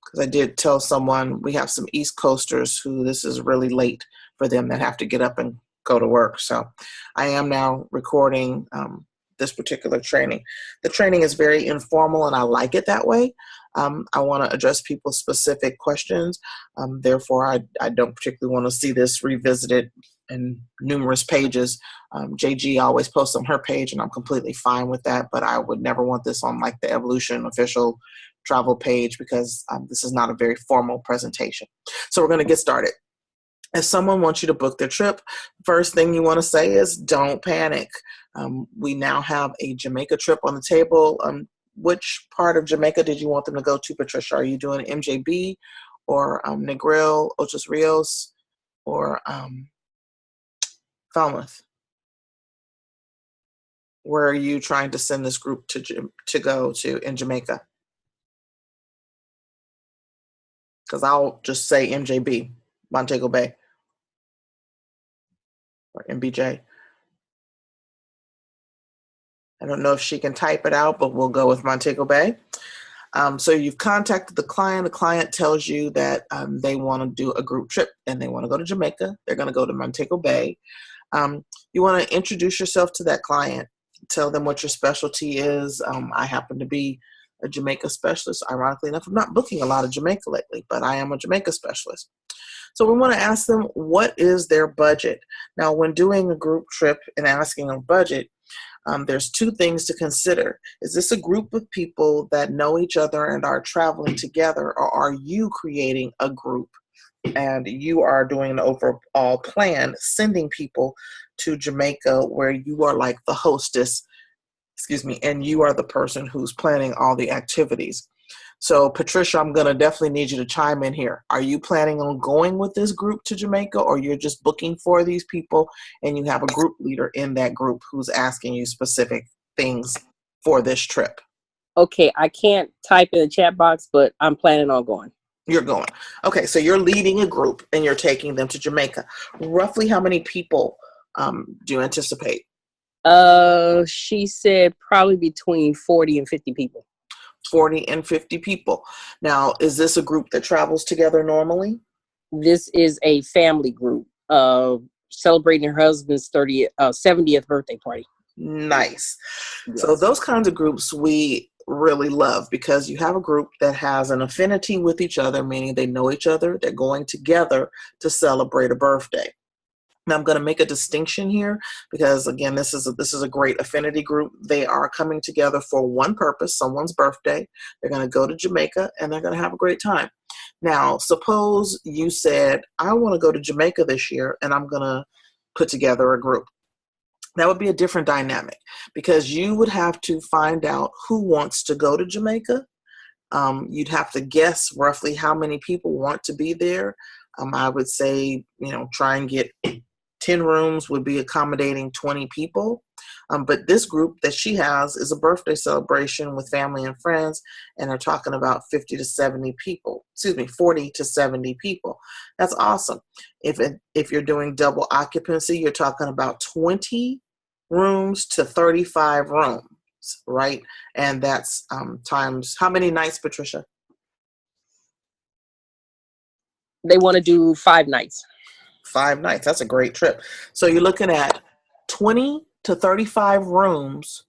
because I did tell someone we have some East Coasters who this is really late for them that have to get up and go to work. So I am now recording this particular training. The training is very informal and I like it that way. I want to address people's specific questions. Therefore, I don't particularly want to see this revisited in numerous pages. JG always posts on her page and I'm completely fine with that, but I would never want this on like the Evolution official travel page because this is not a very formal presentation. So we're going to get started. If someone wants you to book their trip, first thing you want to say is don't panic. We now have a Jamaica trip on the table. Which part of Jamaica did you want them to go to, Patricia? Are you doing MJB or Negril, Ochos Rios, or Falmouth? Where are you trying to send this group to go to in Jamaica? Because I'll just say MJB, Montego Bay, or MBJ. I don't know if she can type it out, but we'll go with Montego Bay. So you've contacted the client. The client tells you that they want to do a group trip and they want to go to Jamaica. They're going to go to Montego Bay. You want to introduce yourself to that client. Tell them what your specialty is. I happen to be a Jamaica specialist. Ironically enough, I'm not booking a lot of Jamaica lately, but I am a Jamaica specialist. So we want to ask them, what is their budget? Now, when doing a group trip and asking a budget, there's two things to consider. Is this a group of people that know each other and are traveling together, or are you creating a group and you are doing an overall plan, sending people to Jamaica where you are like the hostess, and you are the person who's planning all the activities? So Patricia, I'm going to definitely need you to chime in here. Are you planning on going with this group to Jamaica, or you're just booking for these people and you have a group leader in that group who's asking you specific things for this trip? Okay, I can't type in the chat box, but I'm planning on going. You're going. Okay, so you're leading a group and you're taking them to Jamaica. Roughly how many people do you anticipate? She said probably between 40 and 50 people. 40 and 50 people. Now, is this a group that travels together normally? This is a family group celebrating her husband's 70th birthday party. Nice. Yes. So those kinds of groups we really love because you have a group that has an affinity with each other, meaning they know each other. They're going together to celebrate a birthday. Now, I'm going to make a distinction here because, again, this is a great affinity group. They are coming together for one purpose, someone's birthday. They're going to go to Jamaica, and they're going to have a great time. Now, suppose you said, I want to go to Jamaica this year, and I'm going to put together a group. That would be a different dynamic because you would have to find out who wants to go to Jamaica. You'd have to guess roughly how many people want to be there. I would say, try and get 10 rooms would be accommodating 20 people. But this group that she has is a birthday celebration with family and friends, and they're talking about 40 to 70 people. That's awesome. If you're doing double occupancy, you're talking about 20 rooms to 35 rooms, right? And that's times how many nights, Patricia? They want to do 5 nights. 5 nights. That's a great trip. So you're looking at 20 to 35 rooms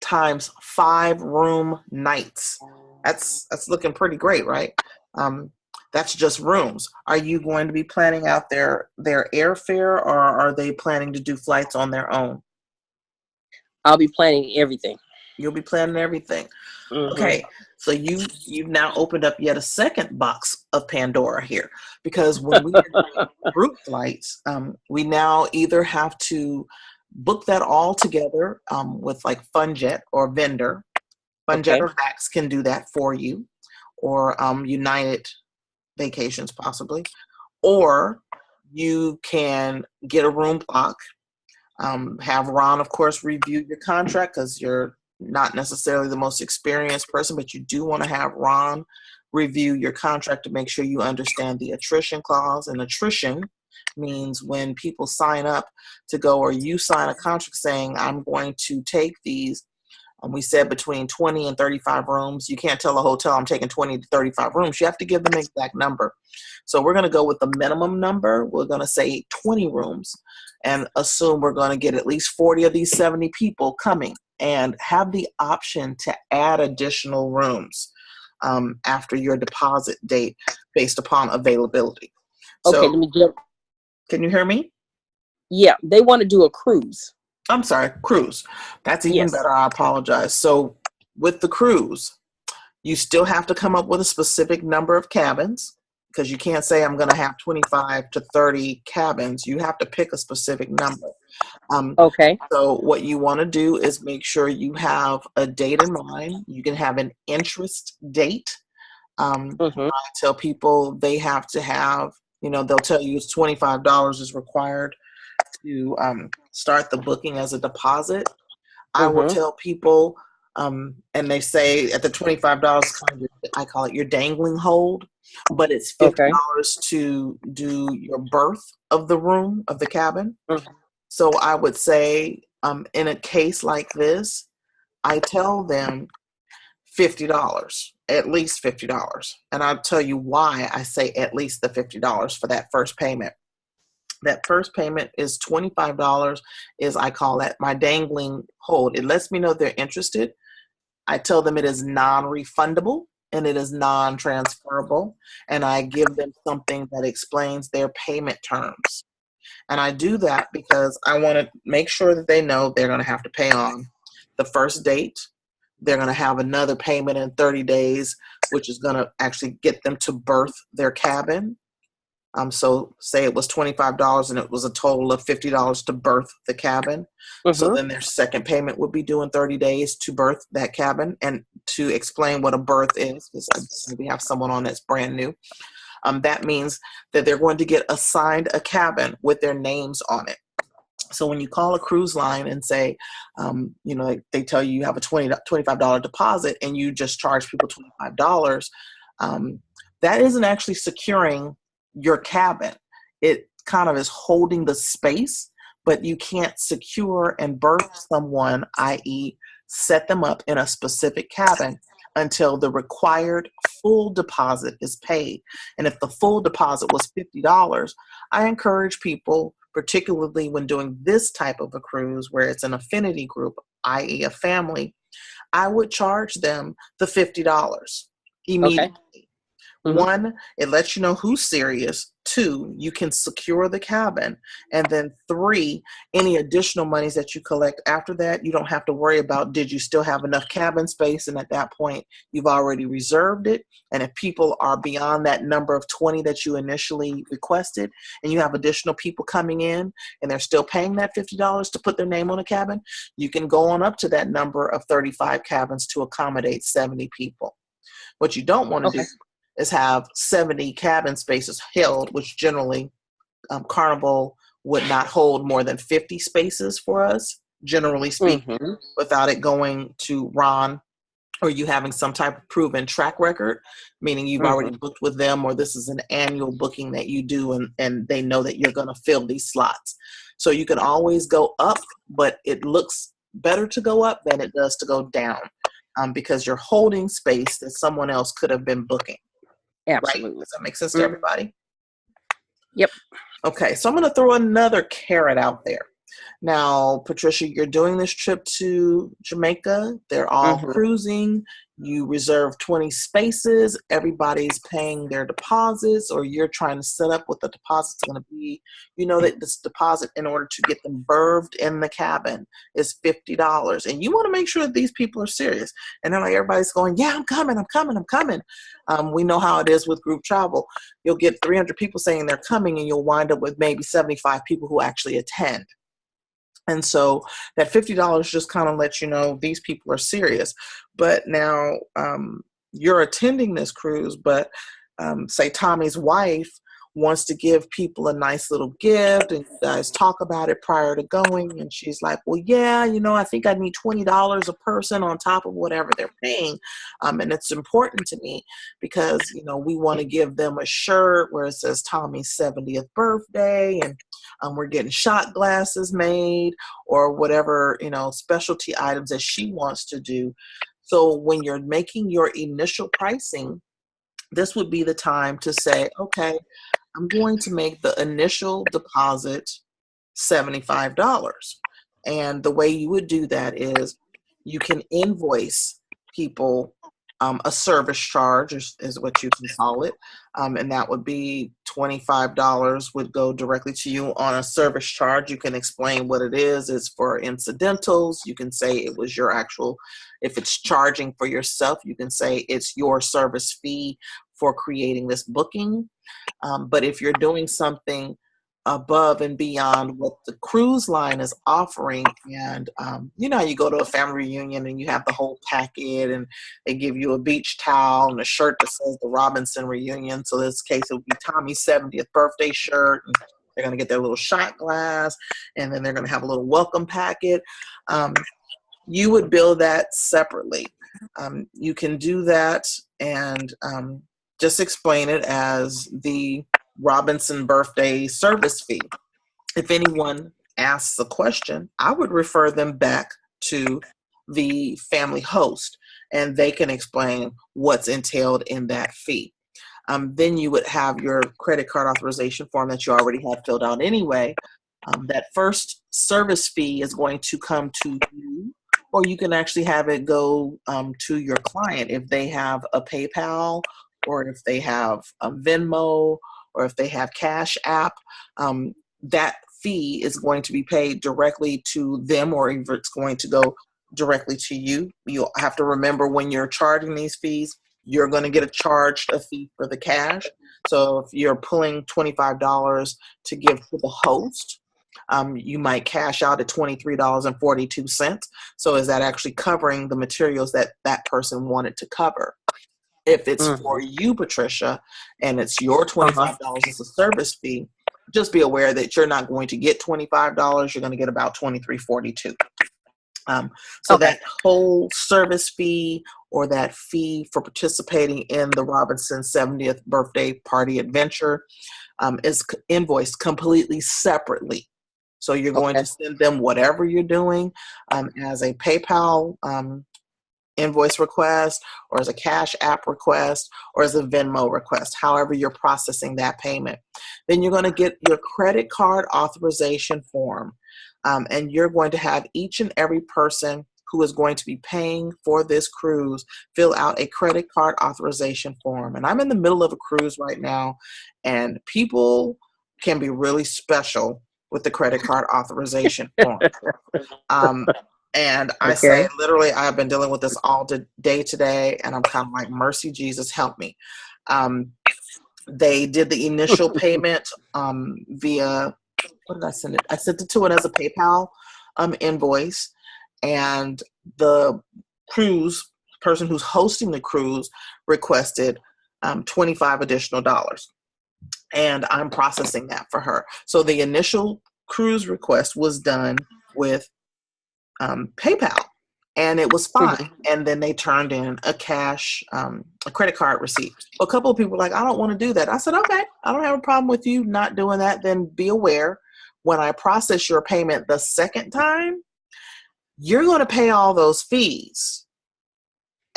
times 5 room nights. That's looking pretty great, right? That's just rooms. Are you going to be planning out their airfare, or are they planning to do flights on their own? I'll be planning everything. You'll be planning everything. Mm-hmm. Okay, so you've now opened up yet a second box of Pandora here, because when we are doing group flights, we now either have to book that all together with like FunJet or vendor. FunJet or Vax can do that for you, or United Vacations possibly, or you can get a room block. Have Ron, of course, review your contract because you're not necessarily the most experienced person, but you do want to have Ron review your contract to make sure you understand the attrition clause. And attrition means when people sign up to go, or you sign a contract saying, I'm going to take these We said between 20 and 35 rooms. You can't tell a hotel I'm taking 20 to 35 rooms. You have to give them an exact number. So we're going to go with the minimum number. We're going to say 20 rooms and assume we're going to get at least 40 of these 70 people coming, and have the option to add additional rooms after your deposit date based upon availability. Okay, So let me jump. can you hear me? Yeah, they want to do a cruise. I'm sorry, cruise. That's even Yes. better. I apologize. So with the cruise, you still have to come up with a specific number of cabins, because you can't say I'm going to have 25 to 30 cabins. You have to pick a specific number. Okay. So what you want to do is make sure you have a date in mind. You can have an interest date. Mm-hmm. I tell people they have to have, they'll tell you it's $25 is required to start the booking as a deposit. I will Mm-hmm. tell people, and they say at the $25, I call it your dangling hold, but it's Okay. $50 to do your birth of the room, of the cabin. Mm-hmm. So I would say, in a case like this, I tell them $50, at least $50. And I'll tell you why I say at least the $50 for that first payment. That first payment is $25, is, I call that my dangling hold. It lets me know they're interested. I tell them it is non-refundable and it is non-transferable. And I give them something that explains their payment terms. And I do that because I want to make sure that they know they're going to have to pay on the first date. They're going to have another payment in 30 days, which is going to actually get them to birth their cabin. So say it was $25 and it was a total of $50 to birth the cabin. So Mm-hmm. then their second payment would be due in 30 days to birth that cabin. And to explain what a birth is, because we have someone on that's brand new, that means that they're going to get assigned a cabin with their names on it. So when you call a cruise line and say, they tell you have a $25 deposit and you just charge people $25, that isn't actually securing your cabin. It kind of is holding the space, but you can't secure and birth someone, i.e. set them up in a specific cabin, until the required full deposit is paid. And if the full deposit was $50, I encourage people, particularly when doing this type of a cruise where it's an affinity group, i.e. a family, I would charge them the $50 immediately. Okay. Mm-hmm. 1, it lets you know who's serious. 2, you can secure the cabin. And then 3, any additional monies that you collect after that, you don't have to worry about, did you still have enough cabin space? And at that point, you've already reserved it. And if people are beyond that number of 20 that you initially requested, and you have additional people coming in and they're still paying that $50 to put their name on a cabin, you can go on up to that number of 35 cabins to accommodate 70 people. What you don't want to do is have 70 cabin spaces held, which generally Carnival would not hold more than 50 spaces for us, generally speaking, Mm-hmm. without it going to Ron or you having some type of proven track record, meaning you've already booked with them, or this is an annual booking that you do and they know that you're going to fill these slots. So you can always go up, but it looks better to go up than it does to go down, because you're holding space that someone else could have been booking. Absolutely. Right? Does that make sense to everybody? Yep. Okay, so I'm going to throw another carrot out there. Now, Patricia, you're doing this trip to Jamaica. They're all cruising. You reserve 20 spaces. Everybody's paying their deposits, or you're trying to set up what the deposit's going to be. You know that this deposit, in order to get them berthed in the cabin, is $50. And you want to make sure that these people are serious. And then everybody's going, yeah, I'm coming. We know how it is with group travel. You'll get 300 people saying they're coming, and you'll wind up with maybe 75 people who actually attend. And so that $50 just kind of lets you know these people are serious. But now you're attending this cruise, but say Tommy's wife wants to give people a nice little gift, and you guys talk about it prior to going, and she's like, well, yeah, I think I need $20 a person on top of whatever they're paying. And it's important to me because, we want to give them a shirt where it says Tommy's 70th birthday, and we're getting shot glasses made or whatever, specialty items that she wants to do. So when you're making your initial pricing, this would be the time to say, okay, I'm going to make the initial deposit $75. And the way you would do that is you can invoice people a service charge is what you can call it. And that would be $25 would go directly to you on a service charge. You can explain what it is. It's for incidentals. You can say it was your actual, if it's charging for yourself, you can say it's your service fee for creating this booking. But if you're doing something above and beyond what the cruise line is offering, and you go to a family reunion and you have the whole packet, and they give you a beach towel and a shirt that says the Robinson reunion. So in this case, it would be Tommy's 70th birthday shirt, and they're going to get their little shot glass, and then they're going to have a little welcome packet. You would bill that separately. You can do that and just explain it as the Robinson birthday service fee. If anyone asks a question, I would refer them back to the family host, and they can explain what's entailed in that fee. Then you would have your credit card authorization form that you already had filled out anyway. That first service fee is going to come to you, or you can actually have it go to your client if they have a PayPal, or if they have a Venmo, or if they have Cash App. That fee is going to be paid directly to them, or if it's going to go directly to you. You'll have to remember when you're charging these fees, you're going to get a fee for the cash. So if you're pulling $25 to give to the host, you might cash out at $23.42. So is that actually covering the materials that that person wanted to cover? If it's for you, Patricia, and it's your $25 as a service fee, just be aware that you're not going to get $25. You're going to get about $23.42. That whole service fee, or that fee for participating in the Robinson 70th birthday party adventure, is invoiced completely separately. So you're going to send them whatever you're doing as a PayPal invoice request, or as a Cash App request, or as a Venmo request, however you're processing that payment. Then you're going to get your credit card authorization form, and you're going to have each and every person who is going to be paying for this cruise fill out a credit card authorization form. And I'm in the middle of a cruise right now, and people can be really special with the credit card authorization form. And I say, literally, I've been dealing with this all day today, and I'm kind of like, mercy, Jesus, help me. They did the initial payment via, what did I send it? I sent it to it as a PayPal invoice, and the cruise person who's hosting the cruise requested $25 additional. And I'm processing that for her. So the initial cruise request was done with PayPal, and it was fine. And then they turned in a credit card receipt. A couple of people were like, I don't want to do that. I said, okay, I don't have a problem with you not doing that. Then be aware, when I process your payment the second time, you're going to pay all those fees.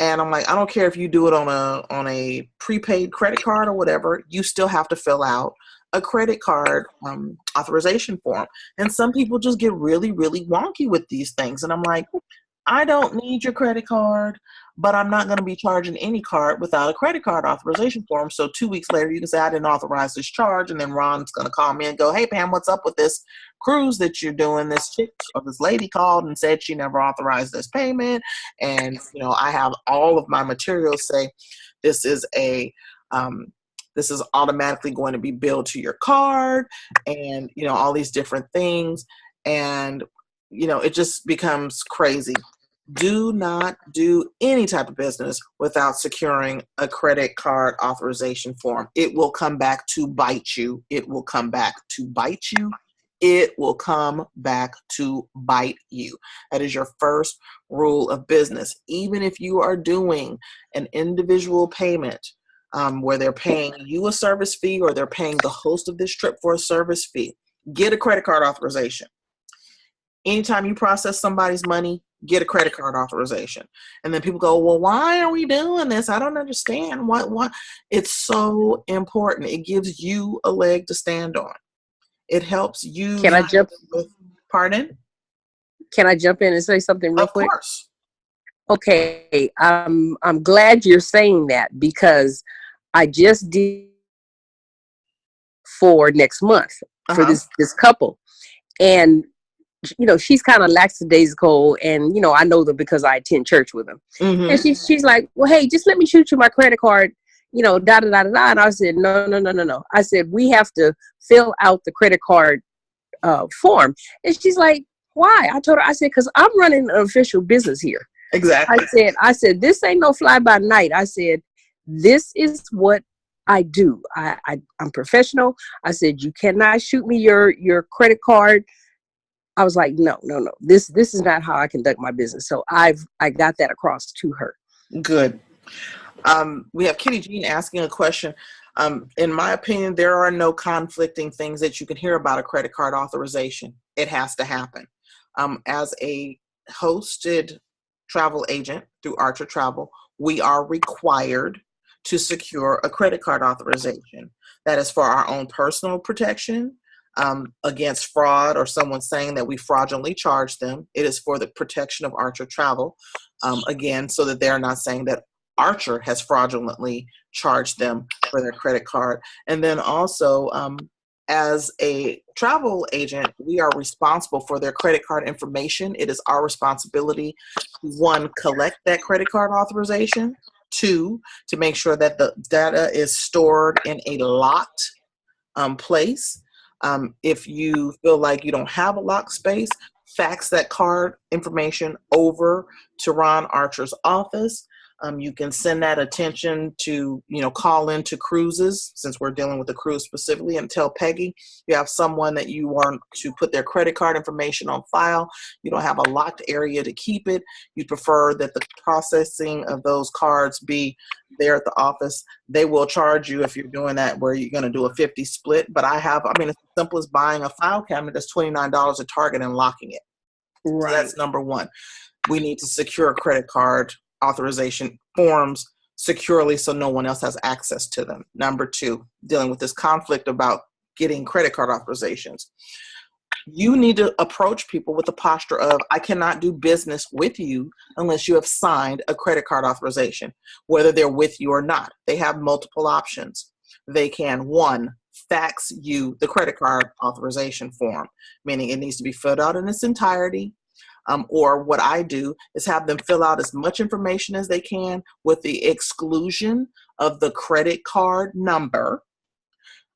And I'm like, I don't care if you do it on a prepaid credit card or whatever, you still have to fill out a credit card authorization form. And some people just get really, really wonky with these things. And I'm like, I don't need your credit card, but I'm not going to be charging any card without a credit card authorization form. So 2 weeks later, you can say, I didn't authorize this charge. And then Ron's going to call me and go, hey, Pam, what's up with this cruise that you're doing? This chick or this lady called and said she never authorized this payment. And, I have all of my materials say this is this is automatically going to be billed to your card, and, all these different things. And, it just becomes crazy. Do not do any type of business without securing a credit card authorization form. It will come back to bite you. It will come back to bite you. It will come back to bite you. That is your first rule of business. Even if you are doing an individual payment where they're paying you a service fee or they're paying the host of this trip for a service fee, get a credit card authorization. Anytime you process somebody's money, get a credit card authorization. And then people go, well, why are we doing this? I don't understand. What? It's so important. It gives you a leg to stand on. It helps you. Can I jump? Pardon? Can I jump in and say something real quick? Of course. Okay, I'm glad you're saying that, because I just did for next month for this couple, and she's kind of lackadaisical, and I know them because I attend church with them. Mm-hmm. And she's like, well, hey, just let me shoot you my credit card, da da da da da. And I said, no. I said, we have to fill out the credit card form. And she's like, why? I told her, I said, because I'm running an official business here. Exactly. I said, this ain't no fly by night. I said, this is what I do. I'm professional. I said, you cannot shoot me your credit card. I was like, no. This is not how I conduct my business. So I got that across to her. Good. We have Kitty Jean asking a question. In my opinion, there are no conflicting things that you can hear about a credit card authorization. It has to happen. As a hosted travel agent through Archer Travel, we are required to secure a credit card authorization. That is for our own personal protection, against fraud or someone saying that we fraudulently charged them. It is for the protection of Archer Travel, again, so that they're not saying that Archer has fraudulently charged them for their credit card. And then also, as a travel agent, we are responsible for their credit card information. It is our responsibility to, one, collect that credit card authorization, two, to make sure that the data is stored in a locked place. If you feel like you don't have a locked space, fax that card information over to Ron Archer's office. You can send that attention to, call into cruises, since we're dealing with the cruise specifically, and tell Peggy you have someone that you want to put their credit card information on file. You don't have a locked area to keep it. You prefer that the processing of those cards be there at the office. They will charge you if you're doing that where you're going to do a 50 split. But it's as simple as buying a file cabinet that's $29 at Target and locking it. Right. So that's number one. We need to secure credit card authorization forms securely so no one else has access to them. Number two, dealing with this conflict about getting credit card authorizations. You need to approach people with the posture of, I cannot do business with you unless you have signed a credit card authorization, whether they're with you or not. They have multiple options. They can, one, fax you the credit card authorization form, meaning it needs to be filled out in its entirety. Or what I do is have them fill out as much information as they can with the exclusion of the credit card number.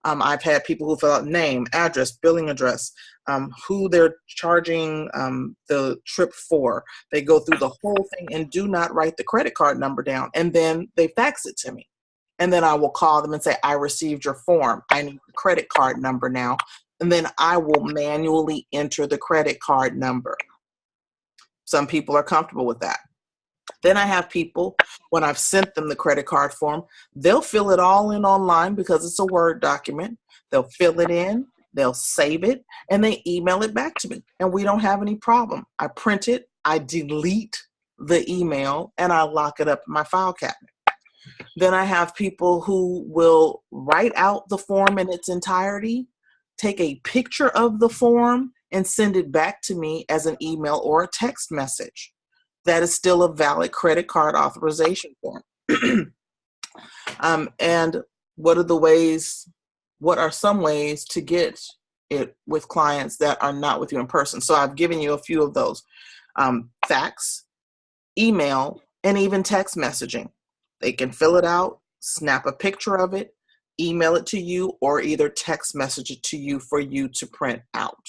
I've had people who fill out name, address, billing address, who they're charging the trip for. They go through the whole thing and do not write the credit card number down. And then they fax it to me. And then I will call them and say, I received your form. I need the credit card number now. And then I will manually enter the credit card number. Some people are comfortable with that. Then I have people, when I've sent them the credit card form, they'll fill it all in online because it's a Word document. They'll fill it in, they'll save it, and they email it back to me. And we don't have any problem. I print it, I delete the email, and I lock it up in my file cabinet. Then I have people who will write out the form in its entirety, take a picture of the form, and send it back to me as an email or a text message. That is still a valid credit card authorization form. And what are some ways to get it with clients that are not with you in person? So I've given you a few of those. Fax, email, and even text messaging. They can fill it out, snap a picture of it, email it to you, or either text message it to you for you to print out.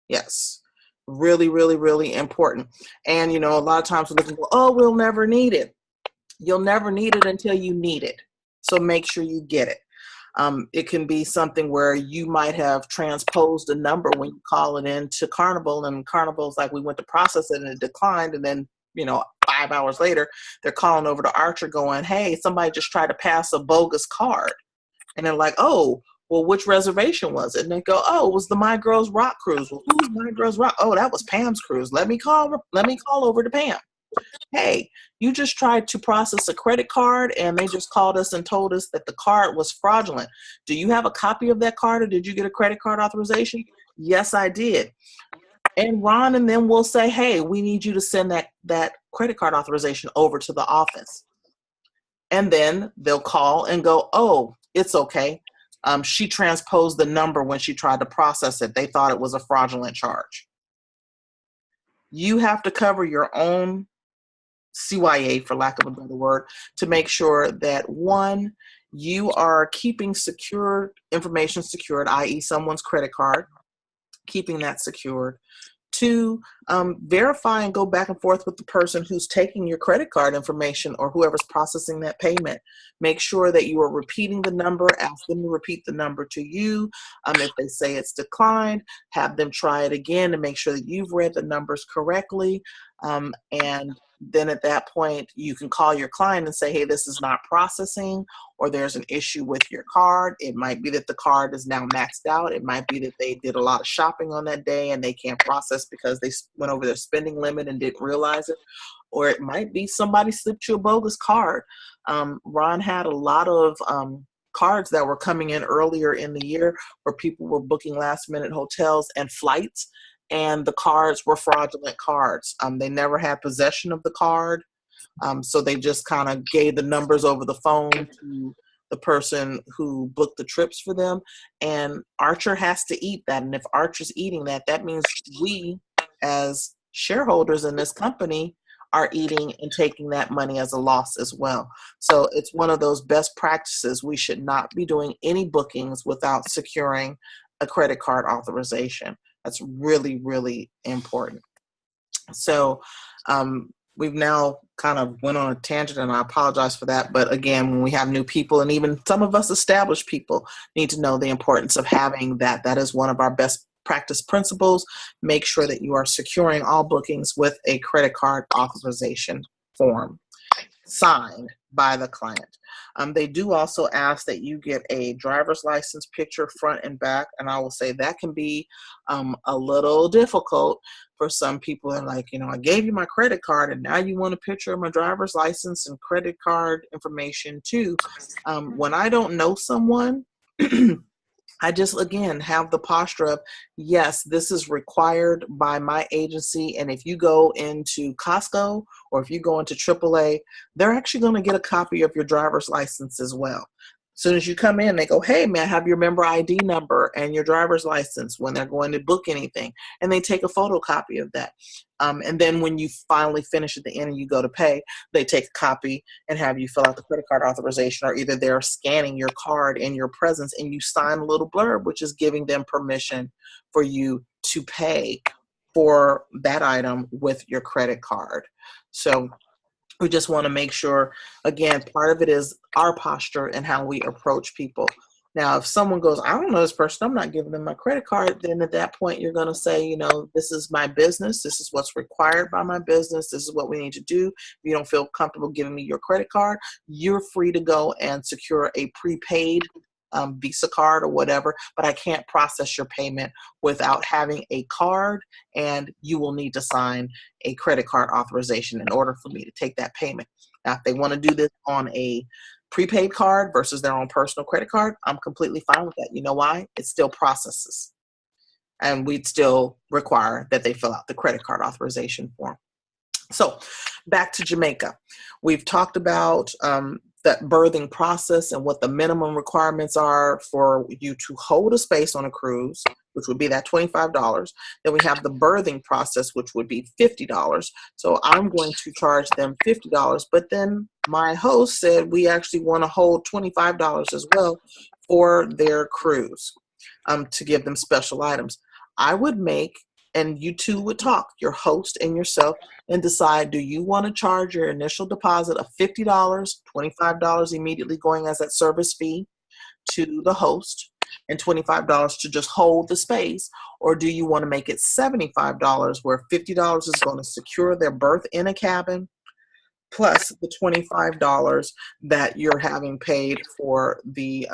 Yes. Really, really, really important. And, you know, a lot of times we're looking, oh, we'll never need it. You'll never need it until you need it. So make sure you get it. It can be something where you might have transposed a number when you call it in to Carnival, and Carnival's like, we went to process it and it declined. And then, you know, 5 hours later, they're calling over to Archer going, hey, somebody just tried to pass a bogus card. And they're like, oh, well, which reservation was it? And they go, oh, it was the My Girls Rock cruise. Well, who's My Girls Rock? Oh, that was Pam's cruise. Let me call over to Pam. Hey, you just tried to process a credit card and they just called us and told us that the card was fraudulent. Do you have a copy of that card, or did you get a credit card authorization? Yes, I did. And Ron and then will say, hey, we need you to send that credit card authorization over to the office. And then they'll call and go, oh, it's okay. She transposed the number when she tried to process it. They thought it was a fraudulent charge. You have to cover your own CYA, for lack of a better word, to make sure that, one, you are keeping secure information secured, i.e. someone's credit card, keeping that secured. Two, verify and go back and forth with the person who's taking your credit card information or whoever's processing that payment. Make sure that you are repeating the number. Ask them to repeat the number to you. If they say it's declined, have them try it again to make sure that you've read the numbers correctly. And then at that point, you can call your client and say, hey, this is not processing, or there's an issue with your card. It might be that the card is now maxed out. It might be that they did a lot of shopping on that day and they can't process because they went over their spending limit and didn't realize it. Or it might be somebody slipped you a bogus card. Ron had a lot of cards that were coming in earlier in the year where people were booking last minute hotels and flights, and the cards were fraudulent cards. They never had possession of the card. So they just kind of gave the numbers over the phone to the person who booked the trips for them. And Archer has to eat that. And if Archer's eating that, that means we as shareholders in this company are eating and taking that money as a loss as well. So it's one of those best practices. We should not be doing any bookings without securing a credit card authorization. That's really, really important. So we've now kind of went on a tangent, and I apologize for that. But again, when we have new people, and even some of us established people need to know the importance of having that. That is one of our best practice principles. Make sure that you are securing all bookings with a credit card authorization form signed by the client. They do also ask that you get a driver's license picture front and back, and I will say that can be a little difficult for some people. They're like, you know, I gave you my credit card and now you want a picture of my driver's license and credit card information too. When I don't know someone, I just, again, have the posture of, yes, this is required by my agency. And if you go into Costco or if you go into AAA, they're actually going to get a copy of your driver's license as well. As soon as you come in, they go, hey, may I have your member ID number and your driver's license when they're going to book anything. And they take a photocopy of that. And then when you finally finish at the end and you go to pay, they take a copy and have you fill out the credit card authorization, or either they're scanning your card in your presence and you sign a little blurb, which is giving them permission for you to pay for that item with your credit card. So we just want to make sure, again, part of it is our posture and how we approach people. Now, if someone goes, I don't know this person, I'm not giving them my credit card, then at that point, you're going to say, you know, this is my business. This is what's required by my business. This is what we need to do. If you don't feel comfortable giving me your credit card, you're free to go and secure a prepaid Visa card or whatever, but I can't process your payment without having a card, and you will need to sign a credit card authorization in order for me to take that payment. Now, if they want to do this on a prepaid card versus their own personal credit card, I'm completely fine with that. You know why? It still processes, and we'd still require that they fill out the credit card authorization form. So back to Jamaica. We've talked about that birthing process and what the minimum requirements are for you to hold a space on a cruise, which would be that $25. Then we have the birthing process, which would be $50. So I'm going to charge them $50, but then my host said we actually want to hold $25 as well for their cruise, to give them special items. I would make and you two would talk, your host and yourself, and decide, do you want to charge your initial deposit of $50, $25 immediately going as that service fee to the host, and $25 to just hold the space? Or do you want to make it $75, where $50 is going to secure their berth in a cabin, plus the $25 that you're having paid for the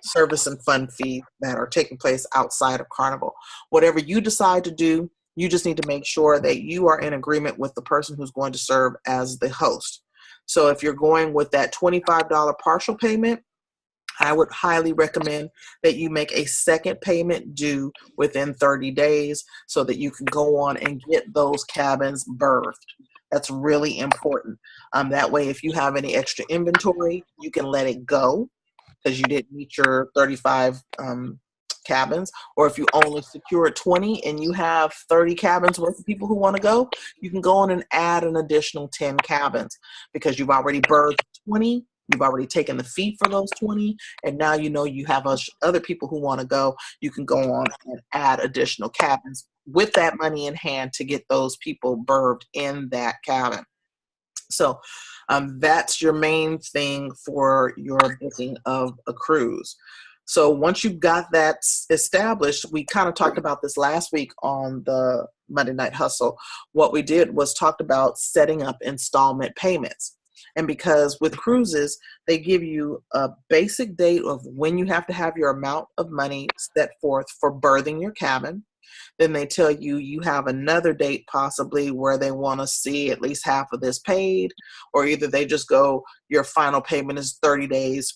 service and fund fee that are taking place outside of Carnival? Whatever you decide to do, you just need to make sure that you are in agreement with the person who's going to serve as the host. So if you're going with that $25 partial payment, I would highly recommend that you make a second payment due within 30 days so that you can go on and get those cabins berthed. That's really important. That way, if you have any extra inventory, you can let it go because you didn't meet your 35 cabins. Or if you only secured 20 and you have 30 cabins worth of people who want to go, you can go on and add an additional 10 cabins because you've already berthed 20. You've already taken the fee for those 20, and now you know you have other people who want to go. You can go on and add additional cabins with that money in hand to get those people berthed in that cabin. So that's your main thing for your booking of a cruise. So once you've got that established, we kind of talked about this last week on the Monday Night Hustle. What we did was talked about setting up installment payments. And because with cruises, they give you a basic date of when you have to have your amount of money set forth for berthing your cabin. Then they tell you you have another date possibly where they want to see at least half of this paid, or either they just go, your final payment is 60 days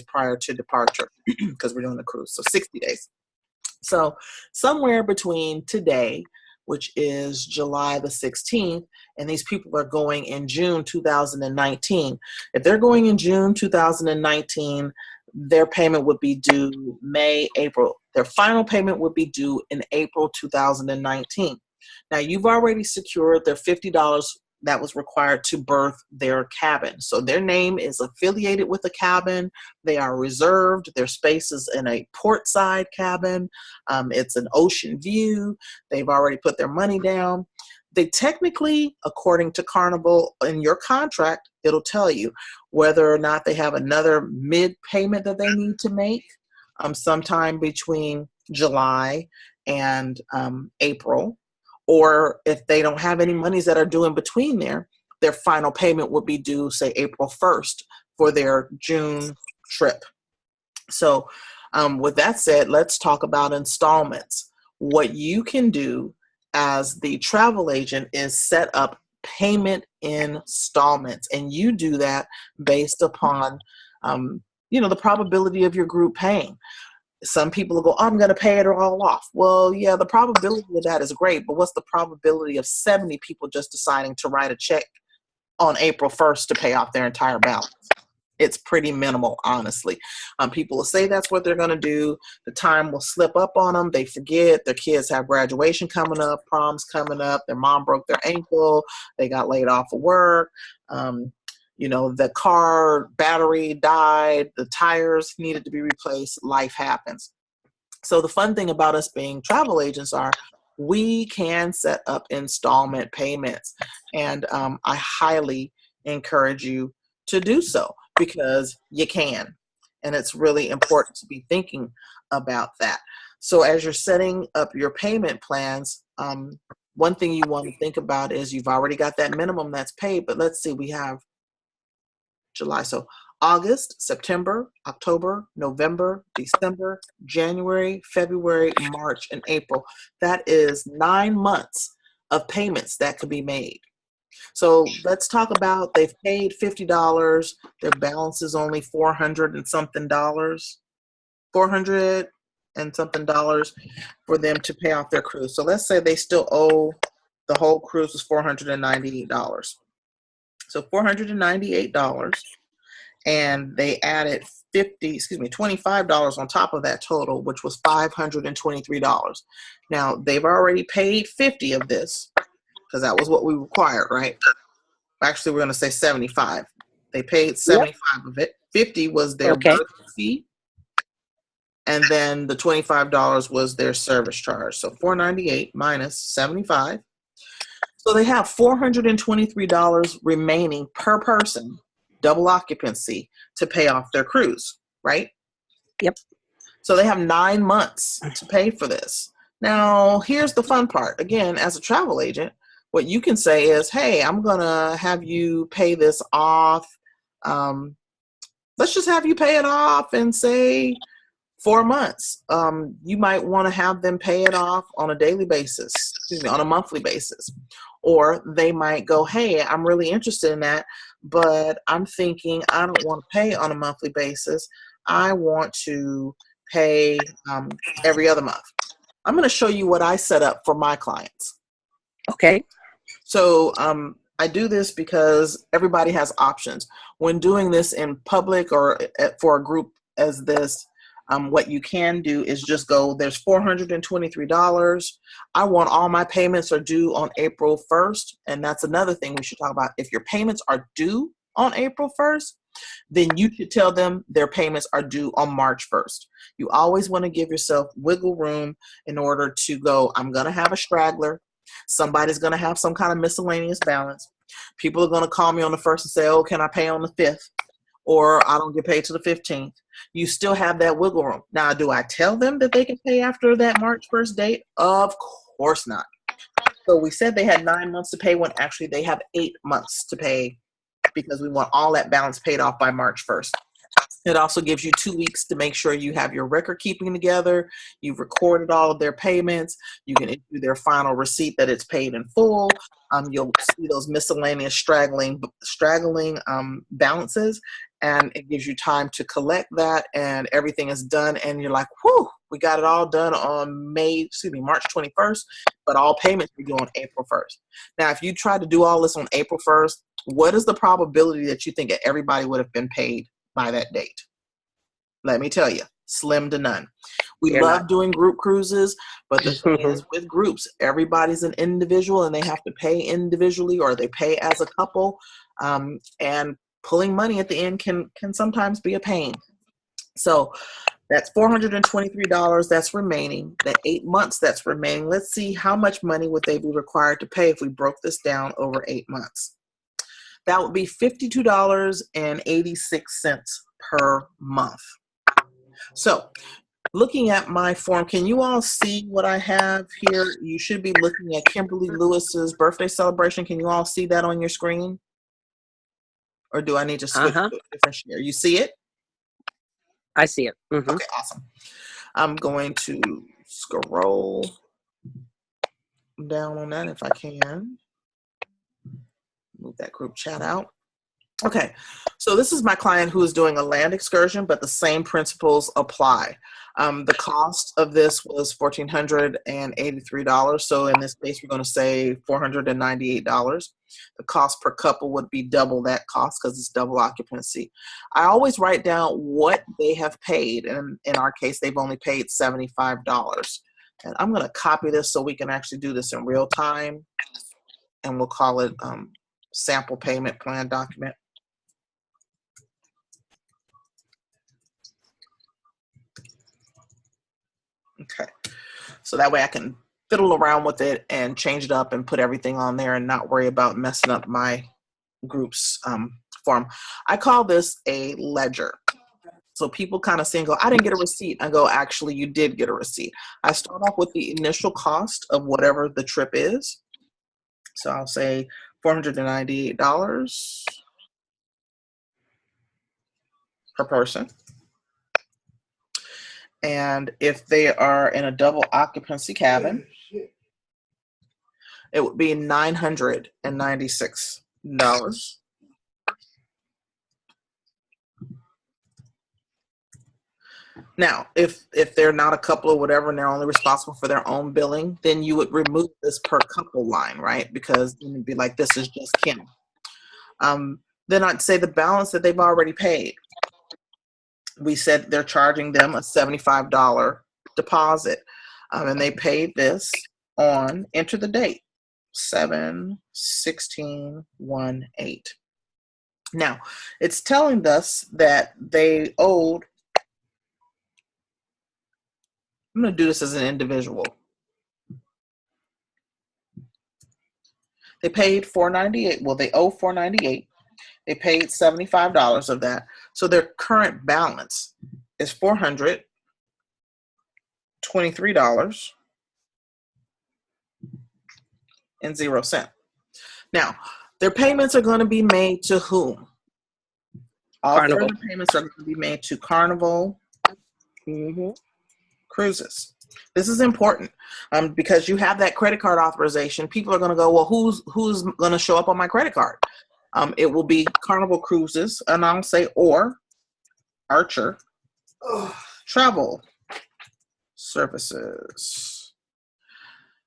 prior to departure because we're doing a cruise. So 60 days. So somewhere between today, which is July the 16th, and these people are going in June 2019. If they're going in June 2019, their payment would be due May, April. Their final payment would be due in April 2019. Now, you've already secured their $50 that was required to berth their cabin. So their name is affiliated with the cabin. They are reserved. Their space is in a portside cabin. It's an ocean view. They've already put their money down. They technically, according to Carnival, in your contract, it'll tell you whether or not they have another mid-payment that they need to make sometime between July and April. Or if they don't have any monies that are due in between there, their final payment would be due, say, April 1st for their June trip. So with that said, let's talk about installments. What you can do as the travel agent is set up payment installments, and you do that based upon the probability of your group paying. Some people will go, I'm going to pay it all off. Well, yeah, the probability of that is great, but what's the probability of 70 people just deciding to write a check on April 1st to pay off their entire balance? It's pretty minimal, honestly. People will say that's what they're going to do. The time will slip up on them. They forget. Their kids have graduation coming up, proms coming up. Their mom broke their ankle. They got laid off of work. The car battery died. The tires needed to be replaced. Life happens. So the fun thing about us being travel agents are we can set up installment payments. And I highly encourage you to do so because you can. And it's really important to be thinking about that. So as you're setting up your payment plans, one thing you want to think about is you've already got that minimum that's paid, but let's see, we have July. So August, September, October, November, December, January, February, March, and April. That is 9 months of payments that could be made. So let's talk about they've paid $50. Their balance is only $400 and something for them to pay off their cruise. So let's say they still owe the whole cruise is $498. So $498, and they added $25 on top of that total, which was $523. Now they've already paid 50 of this because that was what we required, right? Actually, we're going to say 75. They paid 75 of it. 50 was their birth fee, And then the $25 was their service charge. So $498 minus 75. So they have $423 remaining per person, double occupancy, to pay off their cruise, right? Yep. So they have 9 months to pay for this. Now, here's the fun part. Again, as a travel agent, what you can say is, hey, I'm going to have you pay this off. Let's just have you pay it off in, say, 4 months. You might want to have them pay it off on a daily basis, on a monthly basis. Or they might go, hey, I'm really interested in that, but I'm thinking I don't want to pay on a monthly basis. I want to pay every other month. I'm going to show you what I set up for my clients. Okay. So I do this because everybody has options. When doing this in public or for a group as this, what you can do is just go, there's $423. I want all my payments are due on April 1st. And that's another thing we should talk about. If your payments are due on April 1st, then you should tell them their payments are due on March 1st. You always want to give yourself wiggle room in order to go, I'm going to have a straggler. Somebody's going to have some kind of miscellaneous balance. People are going to call me on the 1st and say, oh, can I pay on the 5th? Or I don't get paid till the 15th. You still have that wiggle room. Now, do I tell them that they can pay after that March 1st date? Of course not. So we said they had 9 months to pay when actually they have 8 months to pay because we want all that balance paid off by March 1st. It also gives you 2 weeks to make sure you have your record keeping together. You've recorded all of their payments. You can issue their final receipt that it's paid in full. You'll see those miscellaneous straggling balances, and it gives you time to collect that, and everything is done. And you're like, whew, we got it all done on March 21st, but all payments are due on April 1st. Now, if you try to do all this on April 1st, what is the probability that you think that everybody would have been paid by that date? Let me tell you, slim to none. We love doing group cruises, but the thing is with groups, everybody's an individual and they have to pay individually or they pay as a couple. And pulling money at the end can sometimes be a pain. So that's $423 that's remaining, the 8 months that's remaining. Let's see how much money would they be required to pay if we broke this down over 8 months. That would be $52.86 per month. So looking at my form, can you all see what I have here? You should be looking at Kimberly Lewis's birthday celebration. Can you all see that on your screen? Or do I need to switch to a different share? You see it? I see it. Okay, awesome. I'm going to scroll down on that if I can. Move that group chat out. Okay, so this is my client who is doing a land excursion, but the same principles apply. The cost of this was $1,483. So in this case, we're going to say $498. The cost per couple would be double that cost because it's double occupancy. I always write down what they have paid, and in our case, they've only paid $75. And I'm going to copy this so we can actually do this in real time, and we'll call it sample payment plan document. Okay, so that way I can fiddle around with it and change it up and put everything on there and not worry about messing up my group's form. I call this a ledger. So people kind of say, go, I didn't get a receipt. I go, actually, you did get a receipt. I start off with the initial cost of whatever the trip is. So I'll say $498 per person. And if they are in a double occupancy cabin, it would be $996. Now, if they're not a couple or whatever and they're only responsible for their own billing, then you would remove this per couple line, right? Because then it'd be like, this is just Kim. Then I'd say the balance that they've already paid. We said they're charging them a $75 deposit. And they paid this on, enter the date, 7/16/18. Now, it's telling us that they owed I'm going to do this as an individual. They paid $498. Well, they owe $498. They paid $75 of that. So their current balance is $423.00. Now, their payments are going to be made to whom? All Carnival. further payments are going to be made to Carnival Cruises. This is important because you have that credit card authorization. People are going to go, well, who's going to show up on my credit card? It will be Carnival Cruises, and I'll say, or Archer Travel Services.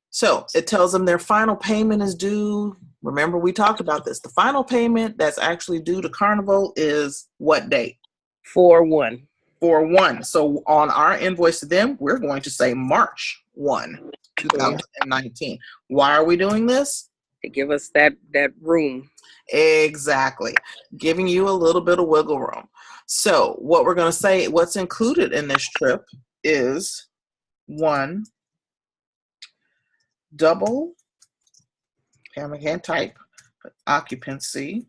So it tells them their final payment is due. Remember, we talked about this. The final payment that's actually due to Carnival is what date? 4/1. 4/1. So on our invoice to them, we're going to say March 1, 2019. Why are we doing this? To give us that room. Exactly. Giving you a little bit of wiggle room. So what we're going to say, what's included in this trip is one double, I can't type, but occupancy,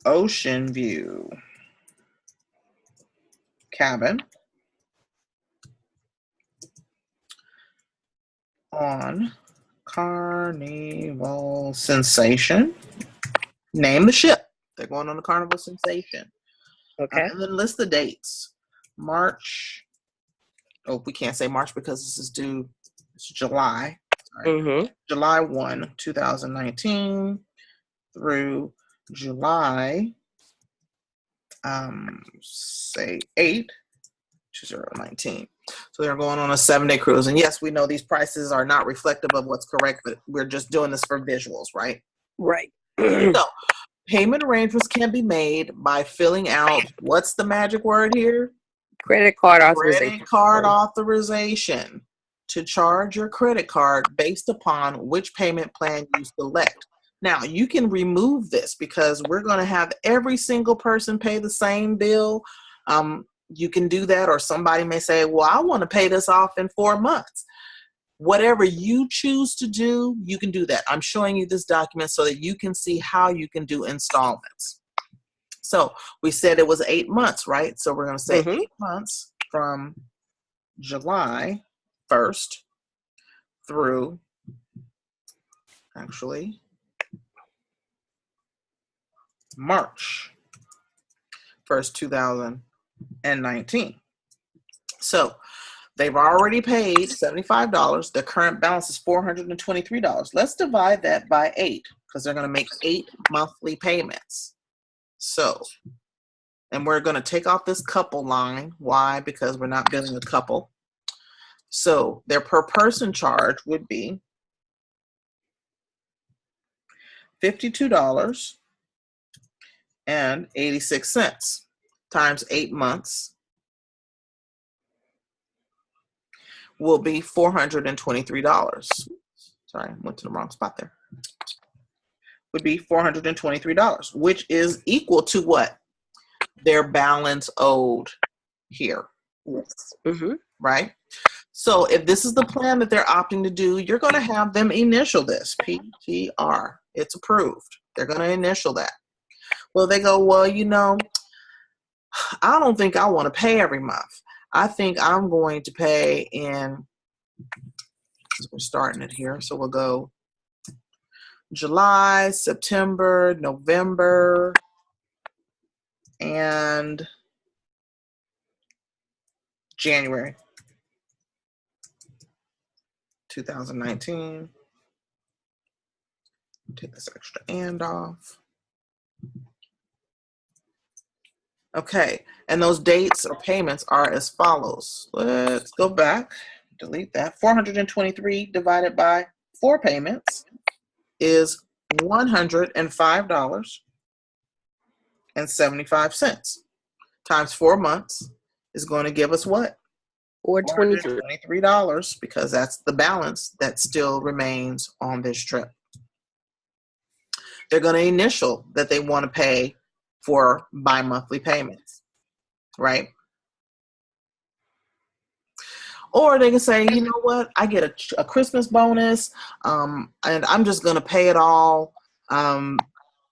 ocean view cabin on Carnival Sensation. Name the ship. They're going on the Carnival Sensation. Okay. And then list the dates. March. Oh, we can't say March because this is due. It's July. Sorry. July 1, 2019 through July, say 8, 2019. So they're going on a 7-day cruise. And yes, we know these prices are not reflective of what's correct, but we're just doing this for visuals, right? Right. So payment arrangements can be made by filling out, what's the magic word here? Credit card authorization. Credit card authorization to charge your credit card based upon which payment plan you select. Now, you can remove this because we're going to have every single person pay the same bill. You can do that, or somebody may say, well, I want to pay this off in 4 months. Whatever you choose to do, you can do that. I'm showing you this document so that you can see how you can do installments. So we said it was 8 months, right? So we're going to say 8 months from July 1st through, actually, March 1st, 2019. So they've already paid $75. Their current balance is $423. Let's divide that by 8 because they're going to make 8 monthly payments. So, and we're going to take off this couple line. Why? Because we're not billing a couple. So their per person charge would be $52.86 times 8 months will be $423. Sorry, went to the wrong spot there. Would be $423, which is equal to what? Their balance owed here. Yes. Right? So if this is the plan that they're opting to do, you're going to have them initial this, PTR. It's approved. They're going to initial that. Well, they go, well, you know, I don't think I want to pay every month. I think I'm going to pay in, because we're starting it here, so we'll go July, September, November, and January 2019. Take this extra and off. Okay, and those dates or payments are as follows. Let's go back, delete that. 423 divided by 4 payments is $105.75 times 4 months is going to give us what? $423, because that's the balance that still remains on this trip. They're going to initial that they want to pay for bi-monthly payments, right? Or they can say, you know what, I get a Christmas bonus, and I'm just going to pay it all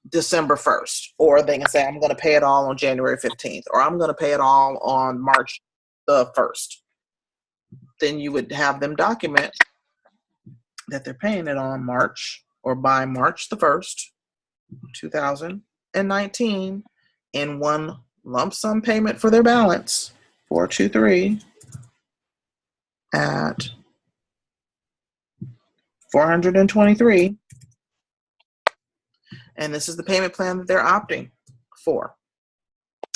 December 1st. Or they can say, I'm going to pay it all on January 15th, or I'm going to pay it all on March the 1st. Then you would have them document that they're paying it on March or by March the 1st, 2019, in one lump sum payment for their balance, 423, at $423. And this is the payment plan that they're opting for.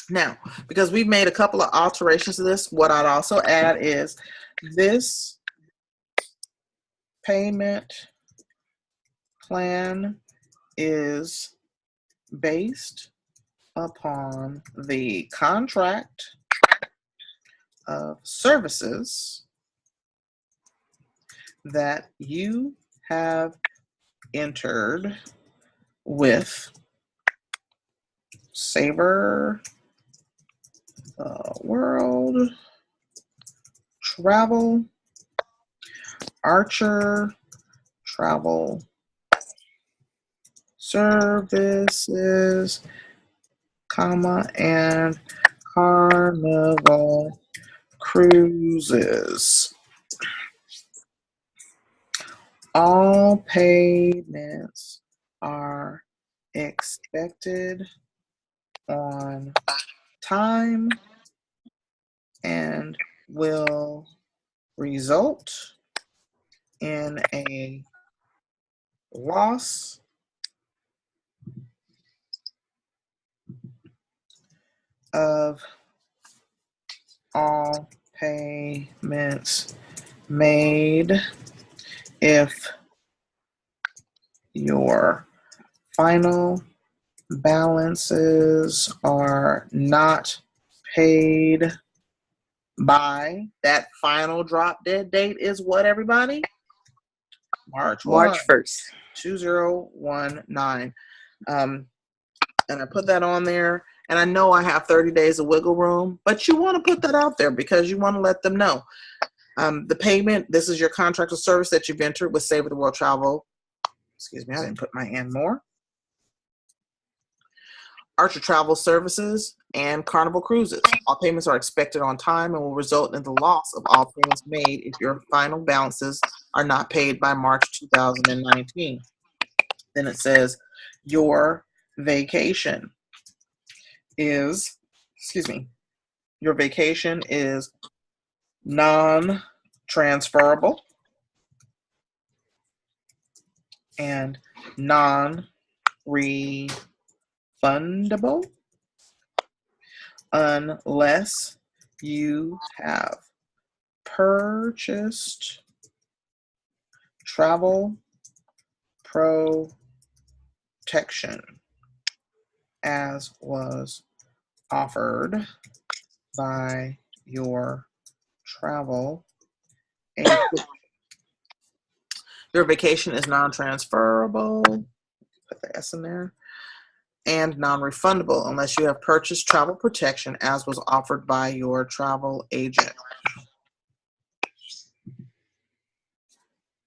Now, because we've made a couple of alterations to this, what I'd also add is this payment plan is based upon the contract of services that you have entered with Savor World Travel, Archer Travel Services, comma, and Carnival Cruises. All payments are expected on time and will result in a loss of all payments made if your final balances are not paid by, that final drop dead date is what, everybody? March 1st. 2019. And I put that on there, and I know I have 30 days of wiggle room, but you want to put that out there because you want to let them know. The payment, this is your contract of service that you've entered with Save the World Travel. Excuse me, I didn't put my and more. Archer Travel Services and Carnival Cruises. All payments are expected on time and will result in the loss of all payments made if your final balances are not paid by March 2019. Then it says your vacation is, your vacation is non-transferable and non-refundable unless you have purchased travel protection as was offered by your travel agent. Your vacation is non-transferable, put the S in there, and non-refundable unless you have purchased travel protection as was offered by your travel agent.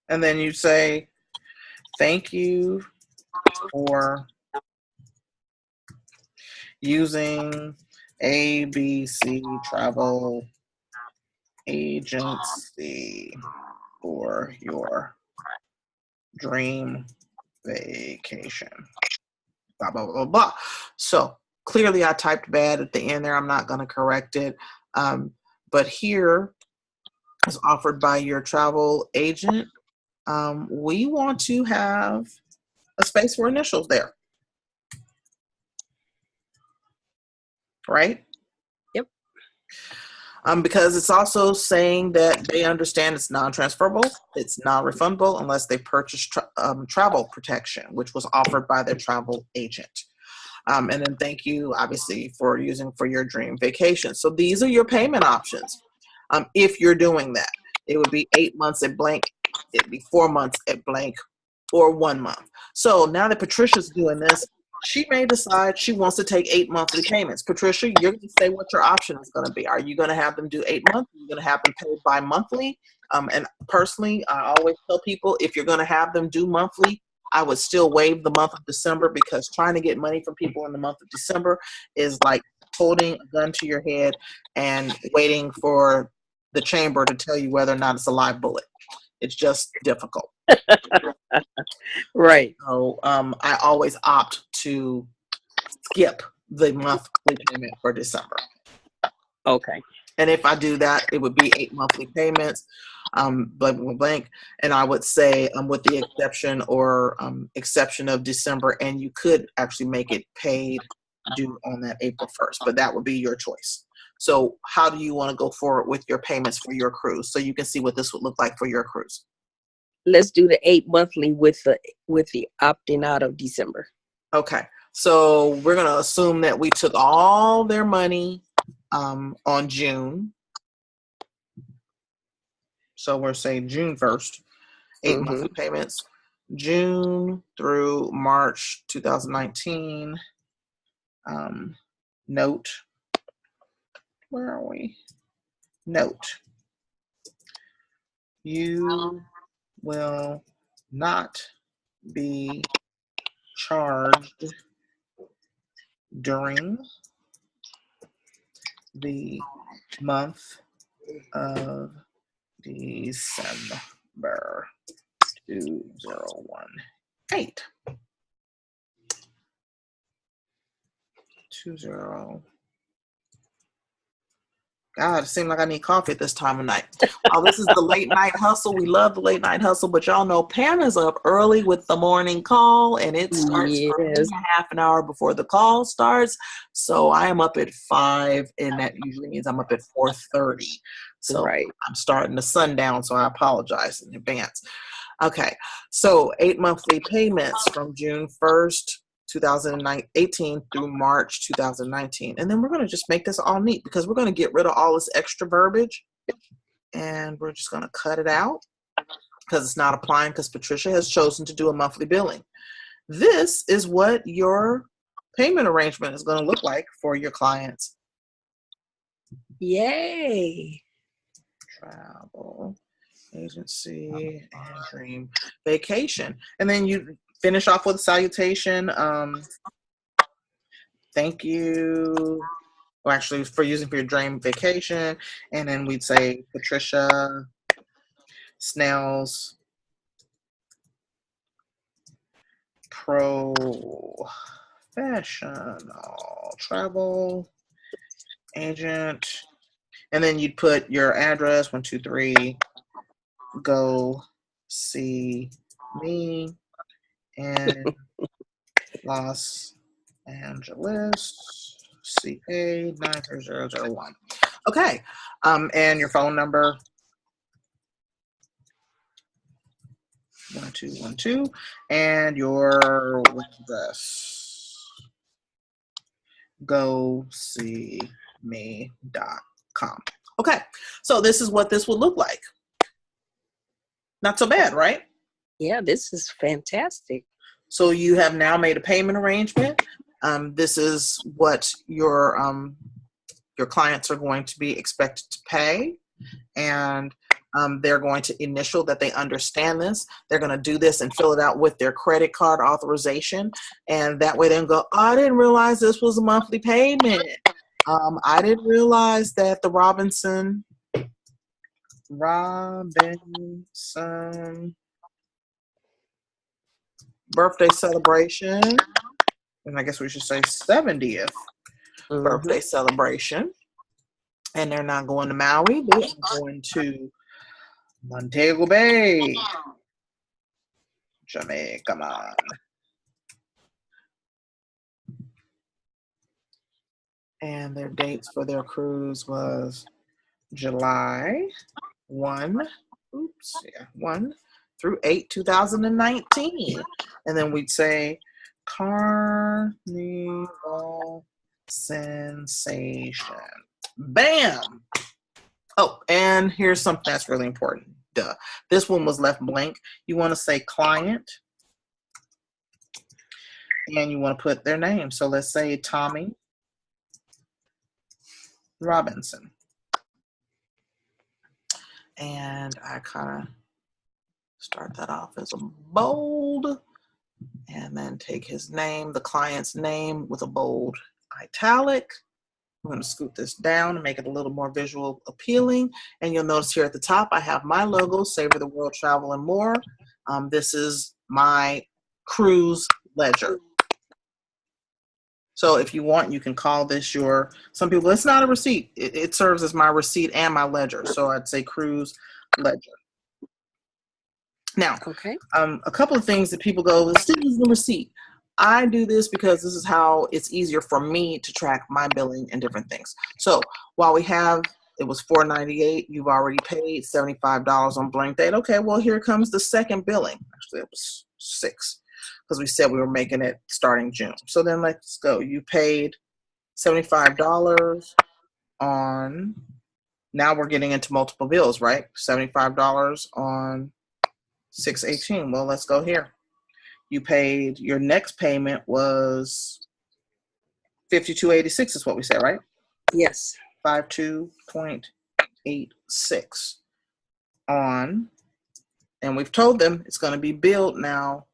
And then you say, thank you for using ABC Travel Agency for your dream vacation. Blah, blah, blah, blah. So clearly I typed bad at the end there. I'm not going to correct it. But here is offered by your travel agent. We want to have a space for initials there. Right? Yep. Because it's also saying that they understand it's non-transferable, it's non-refundable unless they purchase travel protection, which was offered by their travel agent. And then thank you, obviously, for using for your dream vacation. So these are your payment options. If you're doing that, it would be 8 months at blank, it'd be 4 months at blank, or 1 month. So now that Patricia's doing this, she may decide she wants to take 8 monthly payments. Patricia, you're going to say what your option is going to be. Are you going to have them do 8 months? Are you going to have them pay bi-monthly? And personally, I always tell people, if you're going to have them do monthly, I would still waive the month of December, because trying to get money from people in the month of December is like holding a gun to your head and waiting for the chamber to tell you whether or not it's a live bullet. It's just difficult. Right. So I always opt to skip the monthly payment for December. Okay. And if I do that, it would be 8 monthly payments, blank. And I would say with the exception of December, and you could actually make it paid due on that April 1st, but that would be your choice. So how do you want to go forward with your payments for your cruise? So you can see what this would look like for your cruise. Let's do the 8 monthly with the opting out of December. Okay. So we're going to assume that we took all their money on June. So we're saying June 1st, 8 monthly payments, June through March 2019. Note, where are we? Note, you will not be charged during the month of December 2018. 20. God, it seems like I need coffee at this time of night. Oh, this is the late night hustle. We love the late night hustle, but y'all know Pam is up early with the morning call, and it starts for me half an hour before the call starts. So I am up at 5, and that usually means I'm up at 4:30. So I'm starting the sundown, so I apologize in advance. Okay, so 8 monthly payments from June 1st, 2018 through March 2019. And then we're going to just make this all neat, because we're going to get rid of all this extra verbiage, and we're just going to cut it out because it's not applying, because Patricia has chosen to do a monthly billing. This is what your payment arrangement is going to look like for your clients. Yay. Travel, agency, and dream vacation. And then you finish off with a salutation. Thank you. Well, actually, for using for your dream vacation. And then we'd say Patricia Snell's professional travel agent. And then you'd put your address, 123, go see me in Los Angeles, CA 93001. Okay, and your phone number, 1212, and your address, go see me.com. Okay, so this is what this would look like. Not so bad, right? Yeah, this is fantastic. So you have now made a payment arrangement. This is what your clients are going to be expected to pay, and they're going to initial that they understand this. They're going to do this and fill it out with their credit card authorization, and that way they can go, oh, I didn't realize this was a monthly payment. I didn't realize that the Robinson birthday celebration, and I guess we should say 70th birthday celebration, and they're not going to Maui, they are going to Montego Bay, Jamaica. And their dates for their cruise was July 1 through 8, 2019. And then we'd say Carnival Sensation. Bam! Oh, and here's something that's really important. Duh. This one was left blank. You want to say client and you want to put their name. So let's say Tommy Robinson. And I kind of start that off as a bold, and then take his name, the client's name, with a bold italic. I'm going to scoot this down and make it a little more visual appealing. And you'll notice here at the top, I have my logo, Savor the World, Travel and More. This is my cruise ledger. So if you want, you can call this your, some people, it's not a receipt. It serves as my receipt and my ledger. So I'd say cruise ledger. Now, Okay. a couple of things that people go, this is the receipt. I do this because this is how it's easier for me to track my billing and different things. So while we have, it was $4.98, you've already paid $75 on blank date. Okay, well, here comes the second billing. Actually, it was $6 because we said we were making it starting June. So then let's go. You paid $75 on, now we're getting into multiple bills, right? $75 on 6/18. Well, let's go here. You paid, your next payment was $52.86 is what we said, right? Yes. 52.86 on, and we've told them it's going to be billed now.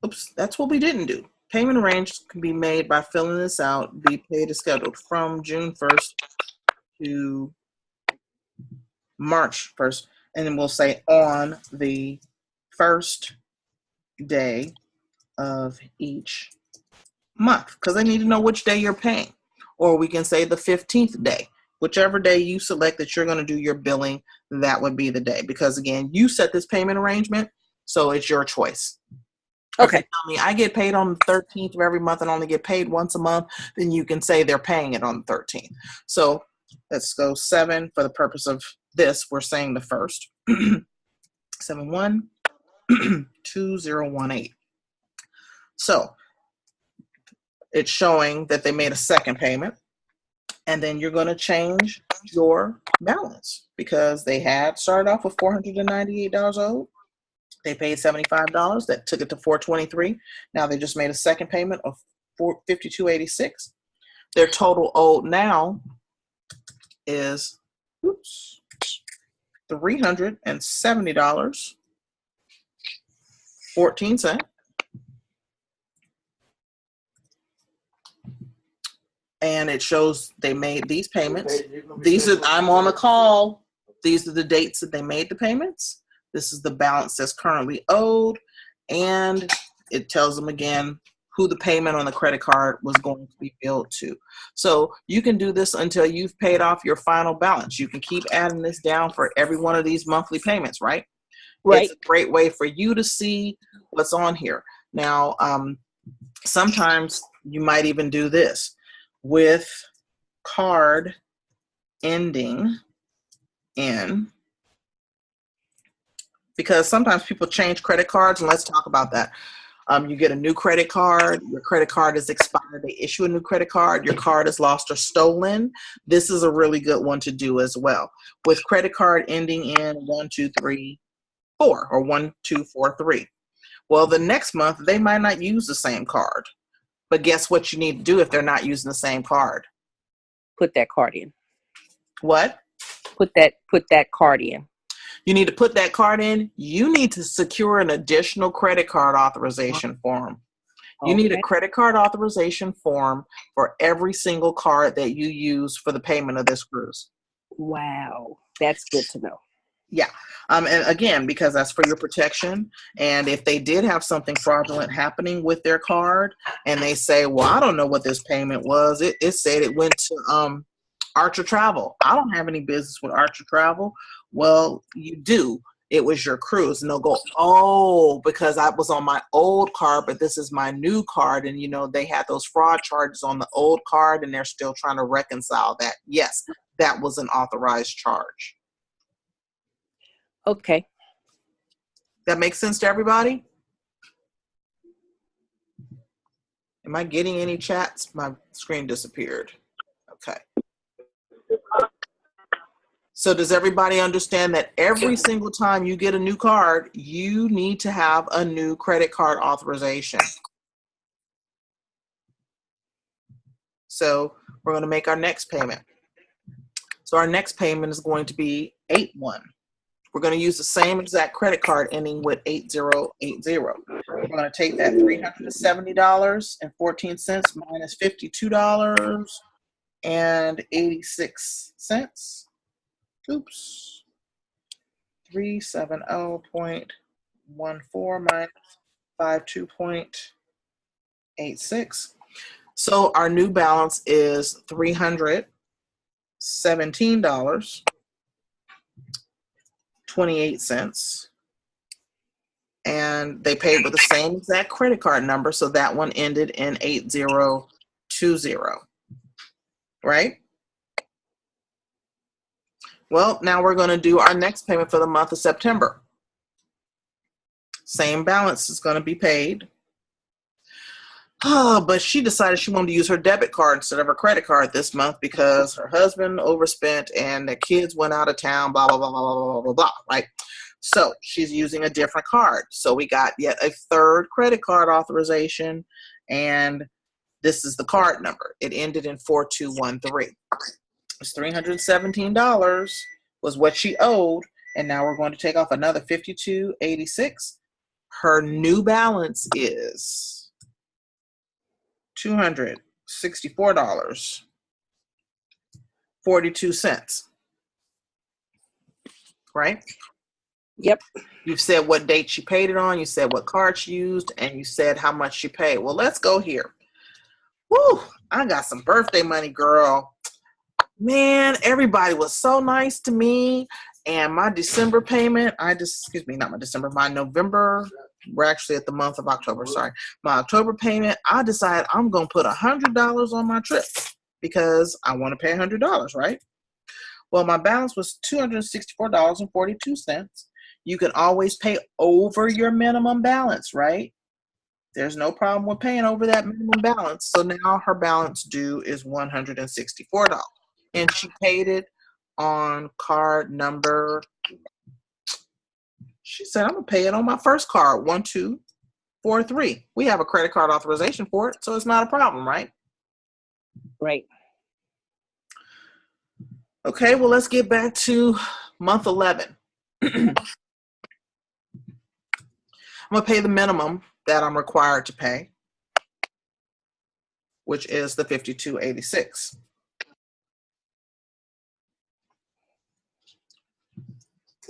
Oops, that's what we didn't do. Payment arrangements can be made by filling this out. Be paid as scheduled from June 1st to March 1st. And then we'll say on the first day of each month, because they need to know which day you're paying. Or we can say the 15th day. Whichever day you select that you're going to do your billing, that would be the day. Because again, you set this payment arrangement, so it's your choice. Okay. If you tell me I get paid on the 13th of every month and only get paid once a month, then you can say they're paying it on the 13th. So let's go 7 for the purpose of this. We're saying the first. 712018. So it's showing that they made a second payment, and then you're going to change your balance because they had started off with $498 owed. They paid $75. That took it to $423. Now they just made a second payment of $52.86. Their total owed now is $370.14. And it shows they made these payments. These are, I'm on a call. These are the dates that they made the payments. This is the balance that's currently owed. And it tells them again who the payment on the credit card was going to be billed to. So you can do this until you've paid off your final balance. You can keep adding this down for every one of these monthly payments, right? Right. It's a great way for you to see what's on here. Now, sometimes you might even do this with card ending in, because sometimes people change credit cards, and let's talk about that. You get a new credit card, your credit card is expired, they issue a new credit card, your card is lost or stolen. This is a really good one to do as well. With credit card ending in 1234 or 1243. Well, the next month, they might not use the same card. But guess what you need to do if they're not using the same card? Put that card in. What? Put that card in. You need to put that card in. You need to secure an additional credit card authorization form. You need a credit card authorization form for every single card that you use for the payment of this cruise. Wow. That's good to know. Yeah. And again, because that's for your protection. And if they did have something fraudulent happening with their card and they say, well, I don't know what this payment was. It said it went to Archer Travel. I don't have any business with Archer Travel. Well, you do. It was your cruise. And they'll go, oh, because I was on my old card, but this is my new card. And, you know, they had those fraud charges on the old card and they're still trying to reconcile that. Yes, that was an authorized charge. Okay. That makes sense to everybody? Am I getting any chats? My screen disappeared. Okay. So does everybody understand that every single time you get a new card, you need to have a new credit card authorization? So we're going to make our next payment. So our next payment is going to be 8-1. We're going to use the same exact credit card ending with 8080. We're going to take that $370.14 minus $52.86. Oops. 370.14 minus 52.86. So our new balance is $317.28. And they paid with the same exact credit card number, so that one ended in 8020. Right? Well, now we're going to do our next payment for the month of September. Same balance is going to be paid. Oh, but she decided she wanted to use her debit card instead of her credit card this month because her husband overspent and the kids went out of town, blah, blah, blah, blah, blah, blah, blah, right? So she's using a different card. So we got yet a third credit card authorization, and this is the card number. It ended in 4213. It's $317 was what she owed, and now we're going to take off another $52.86. Her new balance is $264.42. Right? Yep. You've said what date she paid it on, you said what card she used, and you said how much she paid. Well, let's go here. Woo! I got some birthday money, girl. Man, everybody was so nice to me. And my December payment, my November, we're actually at the month of October, sorry. My October payment, I decided I'm going to put $100 on my trip because I want to pay $100, right? Well, my balance was $264.42. You can always pay over your minimum balance, right? There's no problem with paying over that minimum balance. So now her balance due is $164. And she paid it on card number, she said, I'm going to pay it on my first card, 1243. We have a credit card authorization for it, so it's not a problem, right? Right. Okay, well, let's get back to month 11. I'm going to pay the minimum that I'm required to pay, which is the $52.86.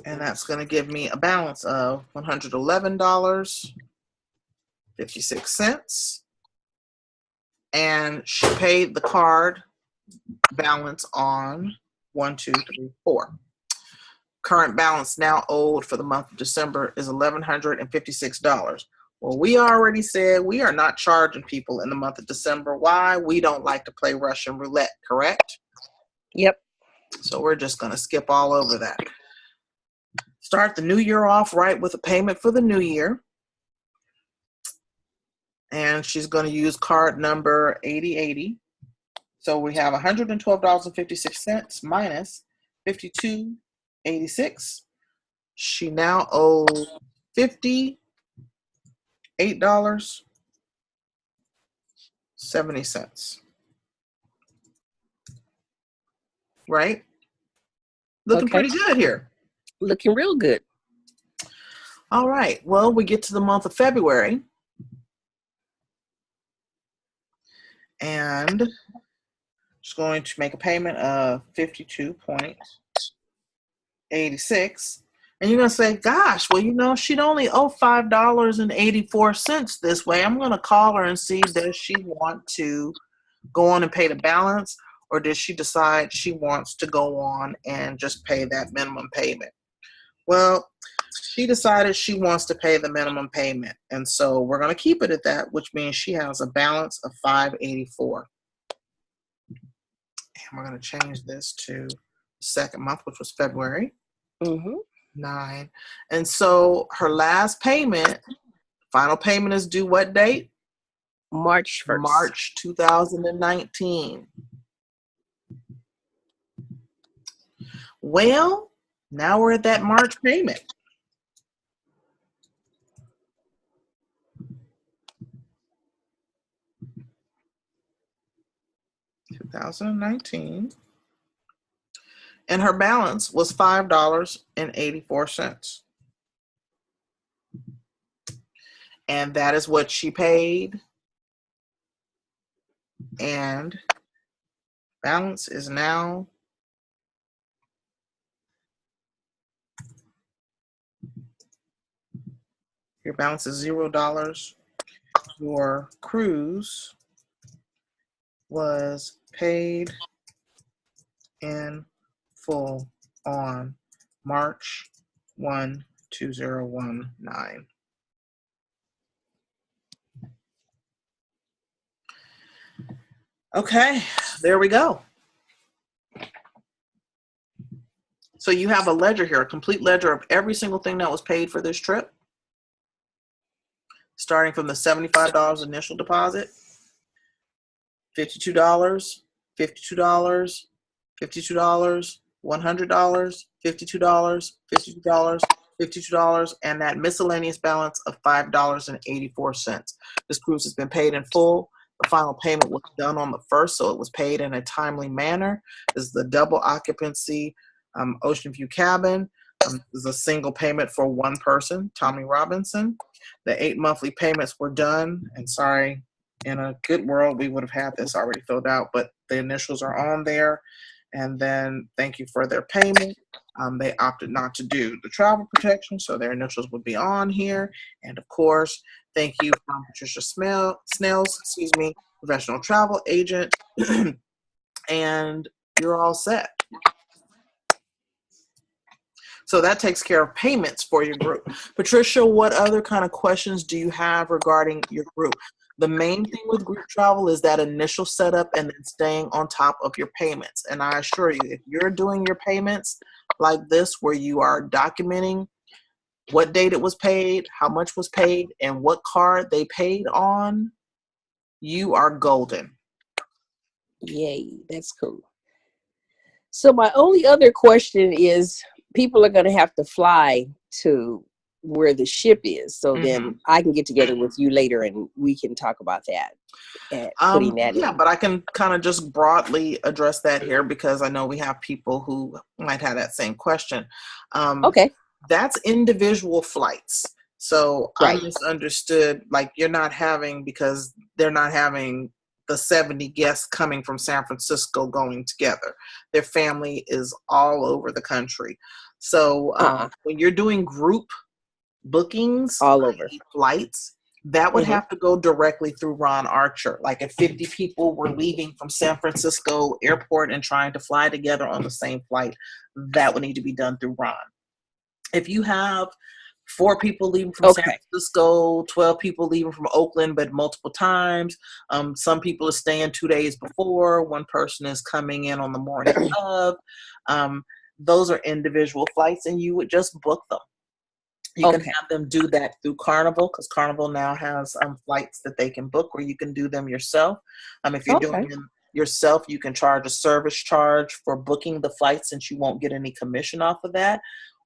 And that's going to give me a balance of $111.56. And she paid the card balance on 1, 2, 3, 4. Current balance now owed for the month of December is $1,156. Well, we already said we are not charging people in the month of December. Why? We don't like to play Russian roulette, correct? Yep. So we're just going to skip all over that. Start the new year off right with a payment for the new year. And she's going to use card number 8080. So we have $112.56 minus $52.86. She now owes $58.70. Right? Looking pretty good here. Looking real good. All right. Well, we get to the month of February. And she's going to make a payment of $52.86. And you're going to say, gosh, well, she'd only owe $5.84 this way. I'm going to call her and see, does she want to go on and pay the balance, or does she decide she wants to go on and just pay that minimum payment? Well, she decided she wants to pay the minimum payment. And so we're going to keep it at that, which means she has a balance of $584. And we're going to change this to the second month, which was February. 9. And so her last payment, final payment is due what date? March 1st. March 2019. Well, now we're at that March payment. $2019. And her balance was $5.84. And that is what she paid. And balance is now your balance is $0. Your cruise was paid in full on March 1, 2019. Okay, there we go. So you have a ledger here, a complete ledger of every single thing that was paid for this trip, starting from the $75 initial deposit, $52, $52, $52, $100, $52, $52, $52, and that miscellaneous balance of $5.84. This cruise has been paid in full. The final payment was done on the 1st, so it was paid in a timely manner. This is the double occupancy Ocean View cabin. This is a single payment for one person, Tommy Robinson. The 8 monthly payments were done, and sorry, in a good world, we would have had this already filled out, but the initials are on there. And then thank you for their payment. They opted not to do the travel protection, so their initials would be on here. And of course, thank you from Patricia Snells, professional travel agent. And you're all set. So that takes care of payments for your group. Patricia, what other kind of questions do you have regarding your group? The main thing with group travel is that initial setup and then staying on top of your payments. And I assure you, if you're doing your payments like this, where you are documenting what date it was paid, how much was paid, and what card they paid on, you are golden. Yay, that's cool. So my only other question is, people are going to have to fly to where the ship is. So then I can get together with you later and we can talk about that. Putting that in. But I can kind of just broadly address that here because I know we have people who might have that same question. Okay. That's individual flights. So Right. I misunderstood, like you're not having, because they're not having the 70 guests coming from San Francisco going together. Their family is all over the country. So when you're doing group bookings, all over flights, that would have to go directly through Ron Archer. Like if 50 people were leaving from San Francisco airport and trying to fly together on the same flight, that would need to be done through Ron. If you have 4 people leaving from San Francisco, 12 people leaving from Oakland, but multiple times. Some people are staying 2 days before. One person is coming in on the morning of. Those are individual flights, and you would just book them. You can have them do that through Carnival, because Carnival now has flights that they can book, or you can do them yourself. If you're doing them yourself, you can charge a service charge for booking the flight, since you won't get any commission off of that.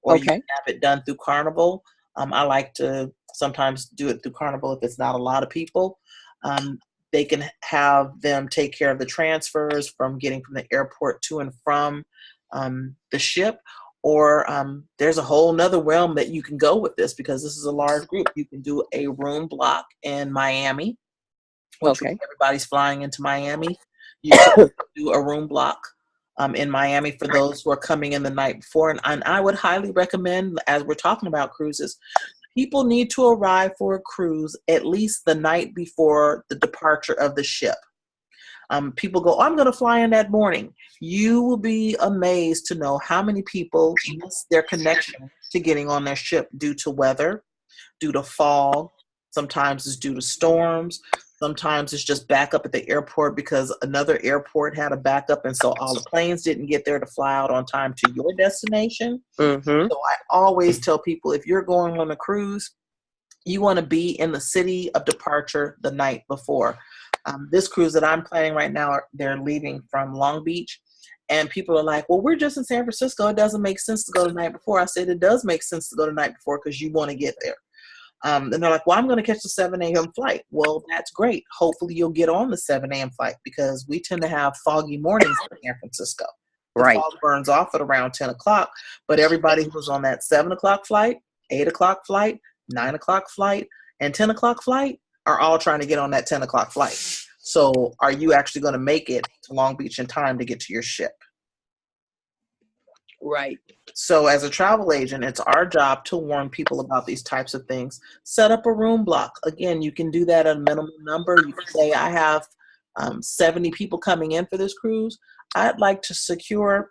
Or you can have it done through Carnival. I like to sometimes do it through Carnival if it's not a lot of people. They can have them take care of the transfers from getting from the airport to and from the ship. Or there's a whole nother realm that you can go with this, because this is a large group. You can do a room block in Miami, which everybody's flying into Miami. You can do a room block in Miami for those who are coming in the night before. And I would highly recommend, as we're talking about cruises, people need to arrive for a cruise at least the night before the departure of the ship. People go, I'm going to fly in that morning. You will be amazed to know how many people miss their connection to getting on their ship due to weather, due to fog. Sometimes it's due to storms. Sometimes it's just backup at the airport because another airport had a backup, and so all the planes didn't get there to fly out on time to your destination. So I always tell people, if you're going on a cruise, you want to be in the city of departure the night before. This cruise that I'm planning right now, they're leaving from Long Beach. And people are like, well, we're just in San Francisco. It doesn't make sense to go the night before. I said, it does make sense to go the night before because you want to get there. And they're like, well, I'm going to catch the 7 a.m. flight. Well, that's great. Hopefully you'll get on the 7 a.m. flight because we tend to have foggy mornings in San Francisco. The fog burns off at around 10 o'clock. But everybody who's on that 7 o'clock flight, 8 o'clock flight, 9 o'clock flight, and 10 o'clock flight are all trying to get on that 10 o'clock flight. So are you actually going to make it to Long Beach in time to get to your ship? Right. So as a travel agent, it's our job to warn people about these types of things. Set up a room block. Again, you can do that at a minimum number. You can say, I have 70 people coming in for this cruise. I'd like to secure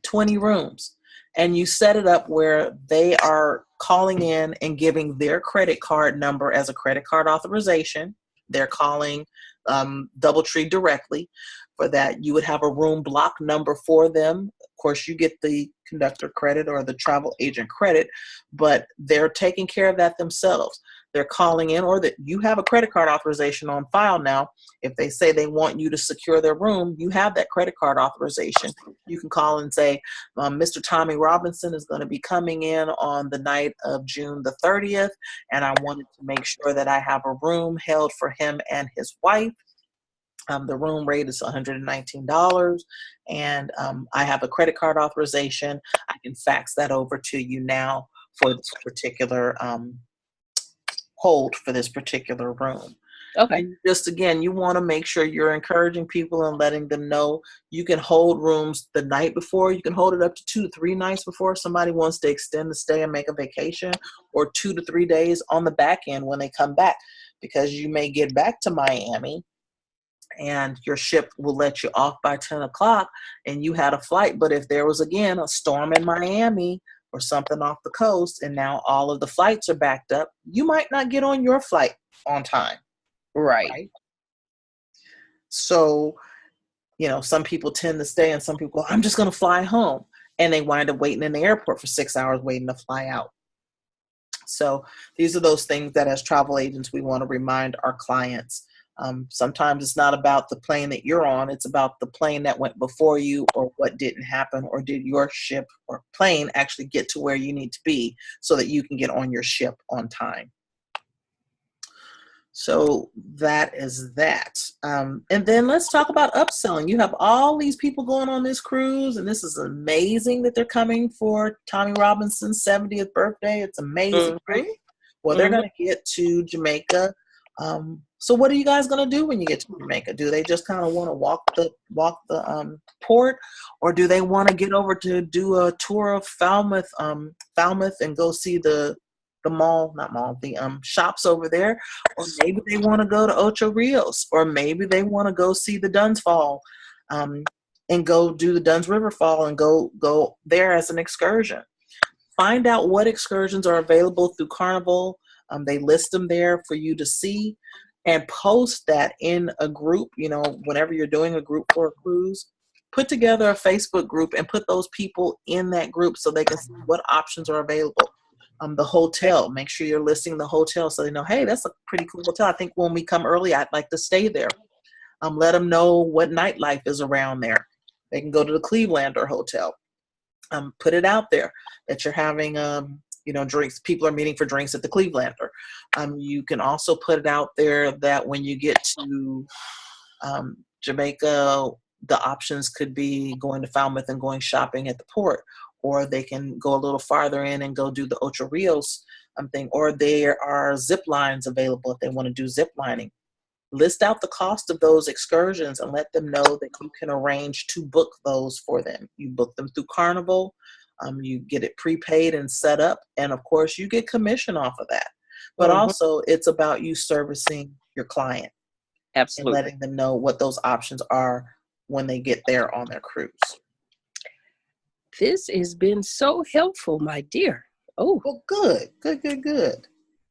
20 rooms. And you set it up where they are calling in and giving their credit card number as a credit card authorization. They're calling DoubleTree directly for that. You would have a room block number for them. Of course, you get the conductor credit or the travel agent credit, but they're taking care of that themselves. They're calling in, or that you have a credit card authorization on file now. If they say they want you to secure their room, you have that credit card authorization. You can call and say, Mr. Tommy Robinson is going to be coming in on the night of June the 30th, and I wanted to make sure that I have a room held for him and his wife. The room rate is $119, and I have a credit card authorization. I can fax that over to you now for this particular hold for this particular room. Okay. And just again, you want to make sure you're encouraging people and letting them know you can hold rooms the night before. You can hold it up to 2 to 3 nights before somebody wants to extend the stay and make a vacation, or 2 to 3 days on the back end when they come back, because you may get back to Miami and your ship will let you off by 10 o'clock and you had a flight. But if there was, again, a storm in Miami or something off the coast and now all of the flights are backed up, you might not get on your flight on time. Right. So, some people tend to stay and some people go, I'm just going to fly home. And they wind up waiting in the airport for 6 hours waiting to fly out. So these are those things that as travel agents, we want to remind our clients. Sometimes it's not about the plane that you're on. It's about the plane that went before you, or what didn't happen, or did your ship or plane actually get to where you need to be so that you can get on your ship on time. So that is that. And then let's talk about upselling. You have all these people going on this cruise, and this is amazing that they're coming for Tommy Robinson's 70th birthday. It's amazing, right? Well, they're going to get to Jamaica. So what are you guys going to do when you get to Jamaica? Do they just kind of want to walk the port, or do they want to get over to do a tour of Falmouth and go see the shops over there? Or maybe they want to go to Ocho Rios, or maybe they want to go see the Duns Fall, and go do the Duns River Fall and go there as an excursion. Find out what excursions are available through Carnival. They list them there for you to see, and post that in a group. Whenever you're doing a group for a cruise, put together a Facebook group and put those people in that group so they can see what options are available. The hotel, make sure you're listing the hotel so they know, hey, that's a pretty cool hotel. I think when we come early, I'd like to stay there. Let them know what nightlife is around there. They can go to the Clevelander Hotel. Put it out there that you're having drinks. People are meeting for drinks at the Clevelander. You can also put it out there that when you get to Jamaica, the options could be going to Falmouth and going shopping at the port, or they can go a little farther in and go do the Ocho Rios thing, or there are zip lines available if they want to do zip lining. List out the cost of those excursions and let them know that you can arrange to book those for them. You book them through Carnival. You get it prepaid and set up, and of course you get commission off of that. But also it's about you servicing your client. Absolutely. And letting them know what those options are when they get there on their cruise. This has been so helpful, my dear. Oh, well, good.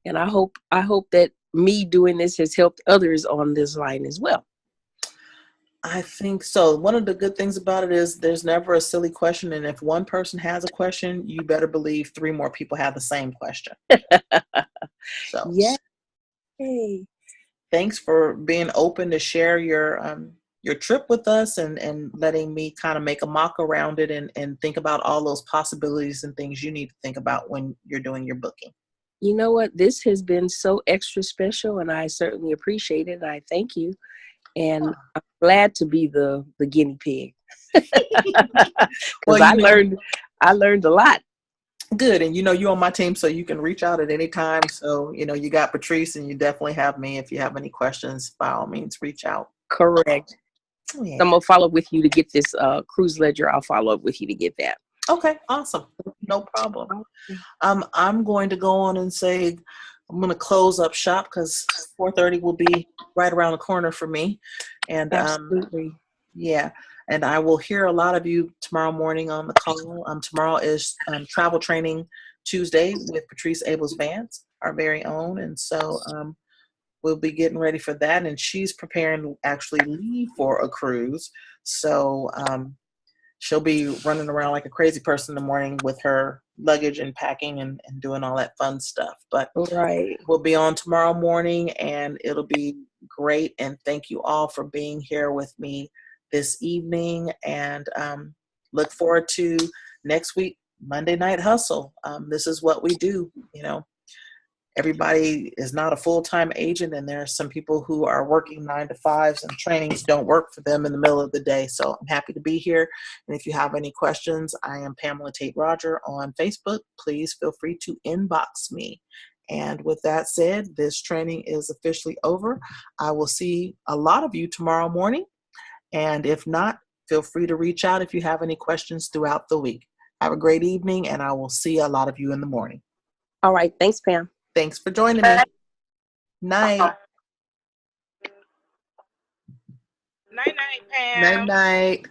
And I hope that me doing this has helped others on this line as well. I think so. One of the good things about it is there's never a silly question. And if one person has a question, you better believe 3 more people have the same question. So. Yay. thanks for being open to share your trip with us and letting me kind of make a mock around it and think about all those possibilities and things you need to think about when you're doing your booking. You know what? This has been so extra special, and I certainly appreciate it. I thank you. And I'm glad to be the guinea pig. Because I learned a lot. Good. And you're on my team, so you can reach out at any time. So, you got Patrice, and you definitely have me. If you have any questions, by all means, reach out. Correct. Yeah. So I'm going to follow up with you to get this cruise ledger. I'll follow up with you to get that. Okay, awesome. No problem. I'm going to go on and say I'm going to close up shop because 4:30 will be right around the corner for me. And absolutely. Yeah. And I will hear a lot of you tomorrow morning on the call. Tomorrow is Travel Training Tuesday with Patrice Abels-Vance, our very own. And so we'll be getting ready for that. And she's preparing to actually leave for a cruise. So she'll be running around like a crazy person in the morning with her luggage and packing and doing all that fun stuff. But right. We'll be on tomorrow morning, and it'll be great. And thank you all for being here with me this evening, and look forward to next week, Monday Night Hustle. This is what we do. Everybody is not a full-time agent, and there are some people who are working 9 to 5s, and trainings don't work for them in the middle of the day. So I'm happy to be here. And if you have any questions, I am Pamela Tate Roger on Facebook. Please feel free to inbox me. And with that said, this training is officially over. I will see a lot of you tomorrow morning. And if not, feel free to reach out if you have any questions throughout the week. Have a great evening, and I will see a lot of you in the morning. All right. Thanks, Pam. Thanks for joining me. Night. Night, Pam. Night.